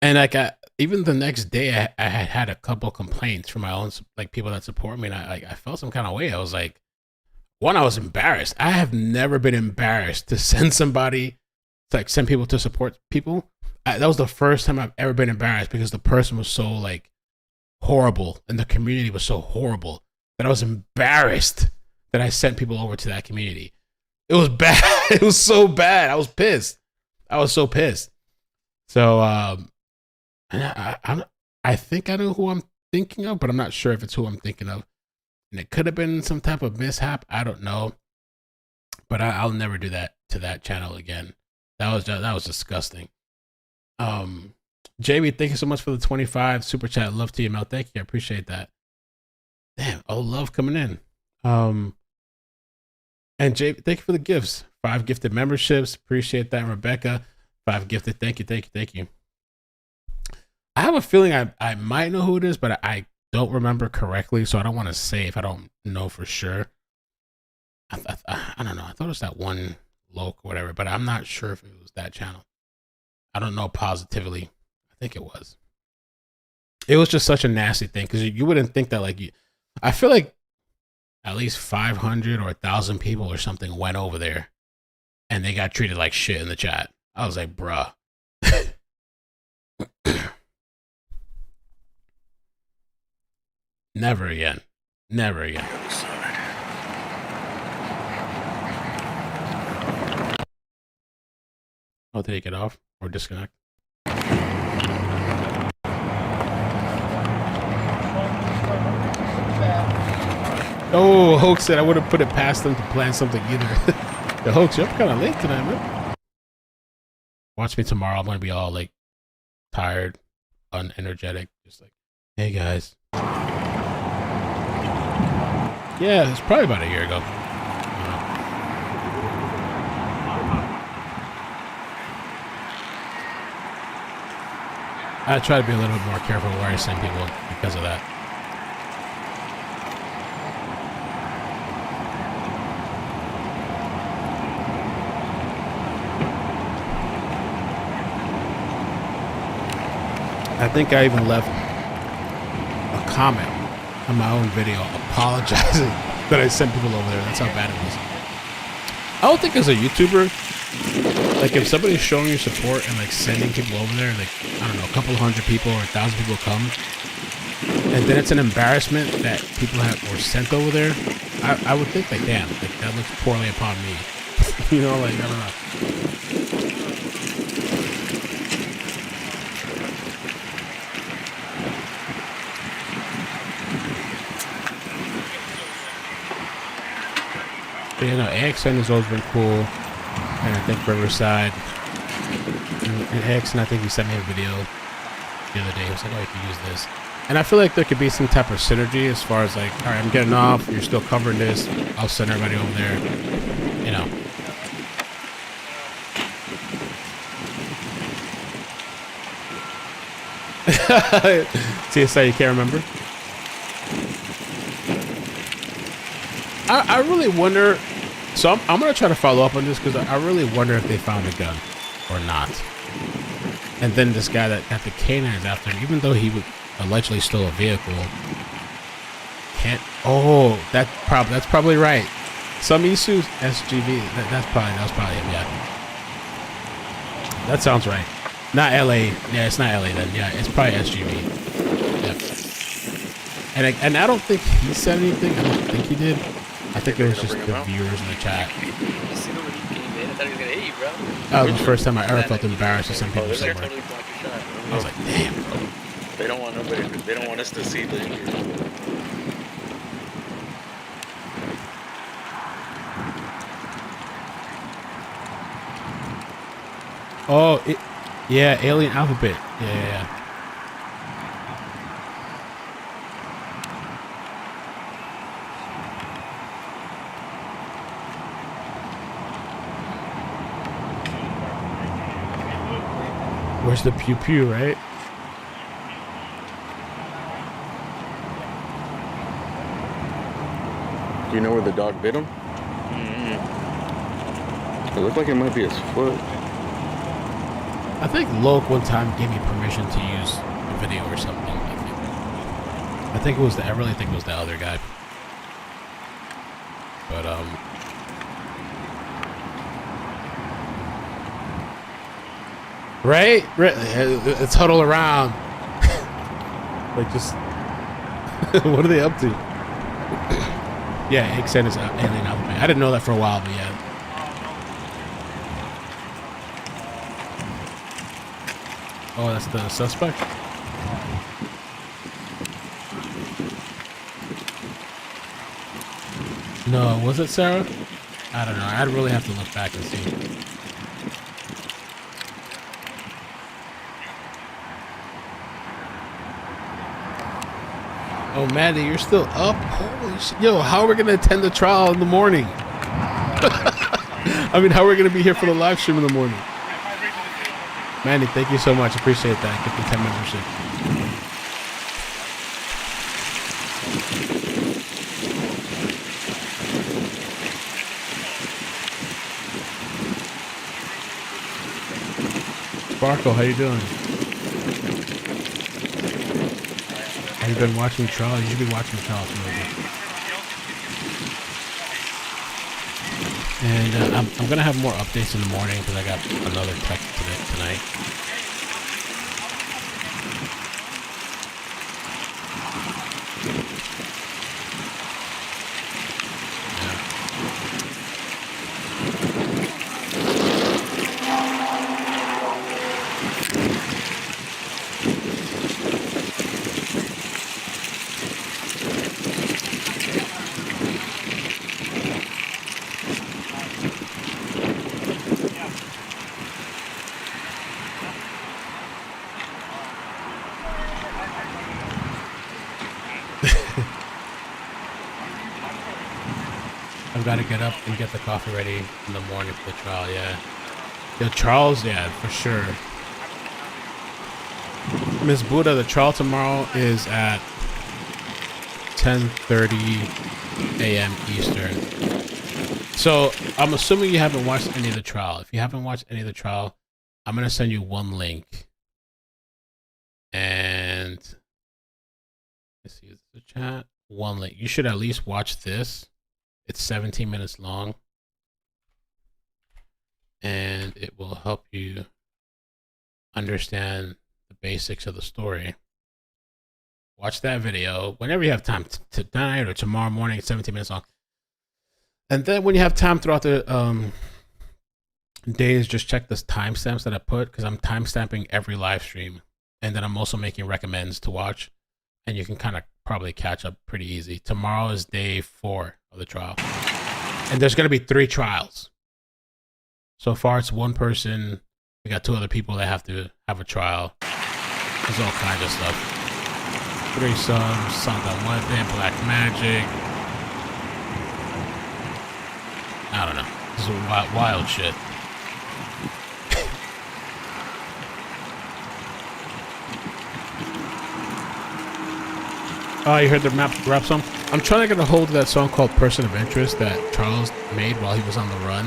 and like even the next day, I had a couple complaints from my own like people that support me, and I felt some kind of way. I was like, one, I was embarrassed. I have never been embarrassed to send somebody, like send people to support people. That was the first time I've ever been embarrassed, because the person was so like horrible and the community was so horrible that I was embarrassed that I sent people over to that community. It was bad. It was so bad. I was pissed. I was so pissed. So I think I know who I'm thinking of, but I'm not sure if it's who I'm thinking of. And it could have been some type of mishap. I don't know. But I'll never do that to that channel again. That was disgusting. JB, thank you so much for the 25 super chat. Love TML. Thank you. I appreciate that. Damn, oh, love coming in. And Jay, thank you for the gifts. 5 gifted memberships. Appreciate that, Rebecca. 5 gifted. Thank you. I have a feeling I might know who it is, but I don't remember correctly, so I don't want to say if I don't know for sure. I don't know. I thought it was that one Loke or whatever, but I'm not sure if it was that channel. I don't know positively. I think it was. It was just such a nasty thing because you wouldn't think that I feel like at least 500 or 1,000 people or something went over there and they got treated like shit in the chat. I was like, bruh. Never again. I'll take it off or disconnect. Oh, Hoax said I would have put it past them to plan something either. The Hoax, you're up kind of late tonight, man. Watch me tomorrow. I'm going to be all like tired, unenergetic. Just like, hey guys. Yeah, it's probably about a year ago. I try to be a little bit more careful where I send people because of that. I think I even left a comment on my own video apologizing that I sent people over there. That's how bad it was. I don't think as a YouTuber, like if somebody's showing you support and like sending people over there, like, I don't know, a couple hundred people or 1,000 people come, and then it's an embarrassment that people were sent over there, I would think like, damn, like that looks poorly upon me. You know, like, I don't know. But, you know, AXN has always been cool, and I think Riverside, and AXN, I think he sent me a video the other day. He was like, oh, you can use this. And I feel like there could be some type of synergy as far as like, all right, I'm getting off, you're still covering this, I'll send everybody over there, you know. CSI, you can't remember? I really wonder, so I'm going to try to follow up on this because I really wonder if they found a gun or not. And then this guy that got the canines after him, even though he would allegedly stole a vehicle, that's probably right. Some Isu's SGV, that was probably him, yeah. That sounds right. Not LA, yeah, it's not LA then, yeah, it's probably SGV. Yeah. And I don't think he said anything, I don't think he did. I think it was just the viewers in the chat. That was the first time I ever felt embarrassed to send people somewhere. I was like, damn, bro. They don't want nobody. They don't want us to see the injury. Oh, yeah, Alien Alphabet. Yeah. Where's the pew pew, right? Do you know where the dog bit him? It looked like it might be his foot. I think Loke one time gave me permission to use a video or something. I think it was I really think it was the other guy. But right? Let's huddle around. Like, just what are they up to? Yeah, Xen is Alien Alphabet. I didn't know that for a while, but yeah. Oh, that's the suspect? No, was it Sarah? I don't know. I'd really have to look back and see. Oh, Maddie, you're still up? Holy shit. Yo, how are we going to attend the trial in the morning? I mean, how are we going to be here for the live stream in the morning? Manny, thank you so much. Appreciate that. Get the 10 membership. Sparkle, how you doing? Have you been watching trials? You should be watching trials. And I'm gonna have more updates in the morning because I got another tech tonight. I've got to get up and get the coffee ready in the morning for the trial, yeah. Yeah, Charles, yeah, for sure. Miss Buddha, the trial tomorrow is at 10:30 a.m. Eastern. So I'm assuming you haven't watched any of the trial. If you haven't watched any of the trial, I'm going to send you one link. And let's see, is the chat? One link. You should at least watch this. It's 17 minutes long, and it will help you understand the basics of the story. Watch that video whenever you have time, tonight or tomorrow morning. It's 17 minutes long. And then when you have time throughout the days, just check the timestamps that I put, because I'm timestamping every live stream. And then I'm also making recommends to watch, and you can kind of probably catch up pretty easy. Tomorrow is day 4 of the trial, and there's going to be 3 trials. So far it's one person. We got 2 other people that have to have a trial. There's all kinds of stuff. 3 Sons, Santa Muerte, Black Magic. I don't know. This is wild shit. Oh, you heard the rap song? I'm trying to get a hold of that song called Person of Interest that Charles made while he was on the run,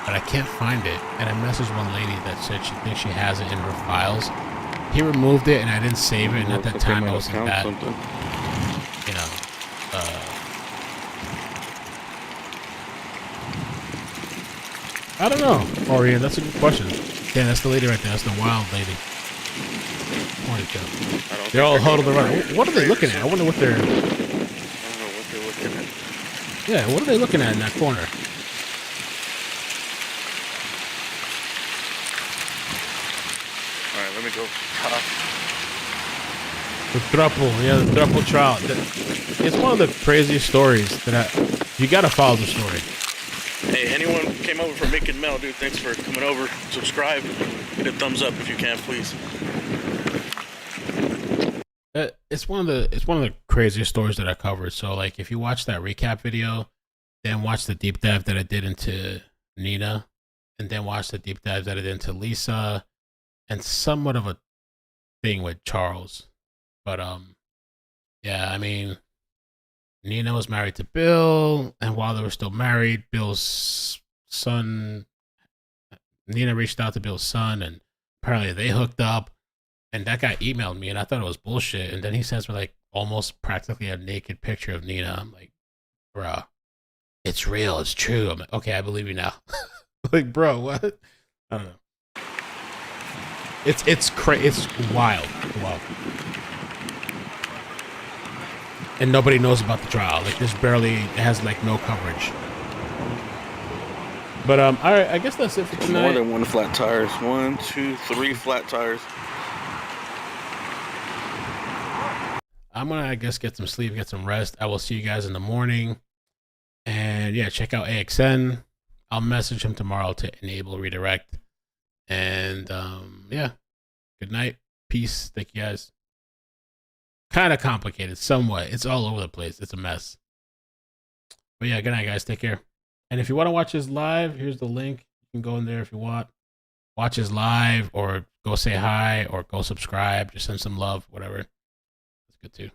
but I can't find it. And I messaged one lady that said she thinks she has it in her files. He removed it and I didn't save it, and at that time I wasn't that, you know, I don't know, Orion, that's a good question. Yeah, that's the lady right there. That's the wild lady. They're all huddled around. What are they looking at? I wonder what they're... I don't know what they're looking at. Yeah, what are they looking at in that corner? Alright, let me go. The thruple trial. It's one of the craziest stories that you gotta follow the story. Hey, anyone who came over from iCkEdMeL, dude, thanks for coming over. Subscribe. Hit a thumbs up if you can, please. It's one of the craziest stories that I covered. So like, if you watch that recap video, then watch the deep dive that I did into Nina, and then watch the deep dive that I did into Lisa, and somewhat of a thing with Charles. But yeah, I mean, Nina was married to Bill, and while they were still married, Bill's son, Nina reached out to Bill's son, and apparently they hooked up. And that guy emailed me, and I thought it was bullshit. And then he sends me like almost practically a naked picture of Nina. I'm like, bro, it's real, it's true. I'm like, okay, I believe you now. Like, bro, what? I don't know. It's wild, wild. And nobody knows about the trial. Like, there's barely, it has like no coverage. But all right, I guess that's it for tonight. More than 1 flat tires. 1, 2, 3 flat tires. I'm gonna, I guess, get some sleep, get some rest. I will see you guys in the morning. And yeah, check out AXN. I'll message him tomorrow to enable redirect. And yeah, good night. Peace. Thank you guys. Kind of complicated, somewhat. It's all over the place. It's a mess. But yeah, good night, guys. Take care. And if you want to watch this live, here's the link. You can go in there if you want. Watch us live, or go say hi, or go subscribe. Just send some love, whatever. That's good too.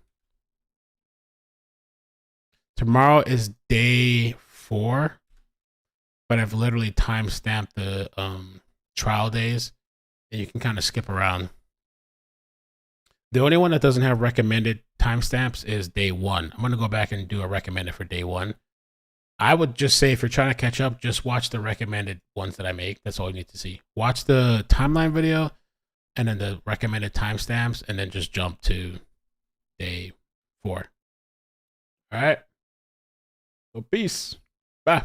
Tomorrow is day 4, but I've literally time-stamped the trial days, and you can kind of skip around. The only one that doesn't have recommended timestamps is day 1. I'm going to go back and do a recommended for day 1. I would just say, if you're trying to catch up, just watch the recommended ones that I make. That's all you need to see. Watch the timeline video and then the recommended timestamps, and then just jump to day 4. All right. So peace. Bye.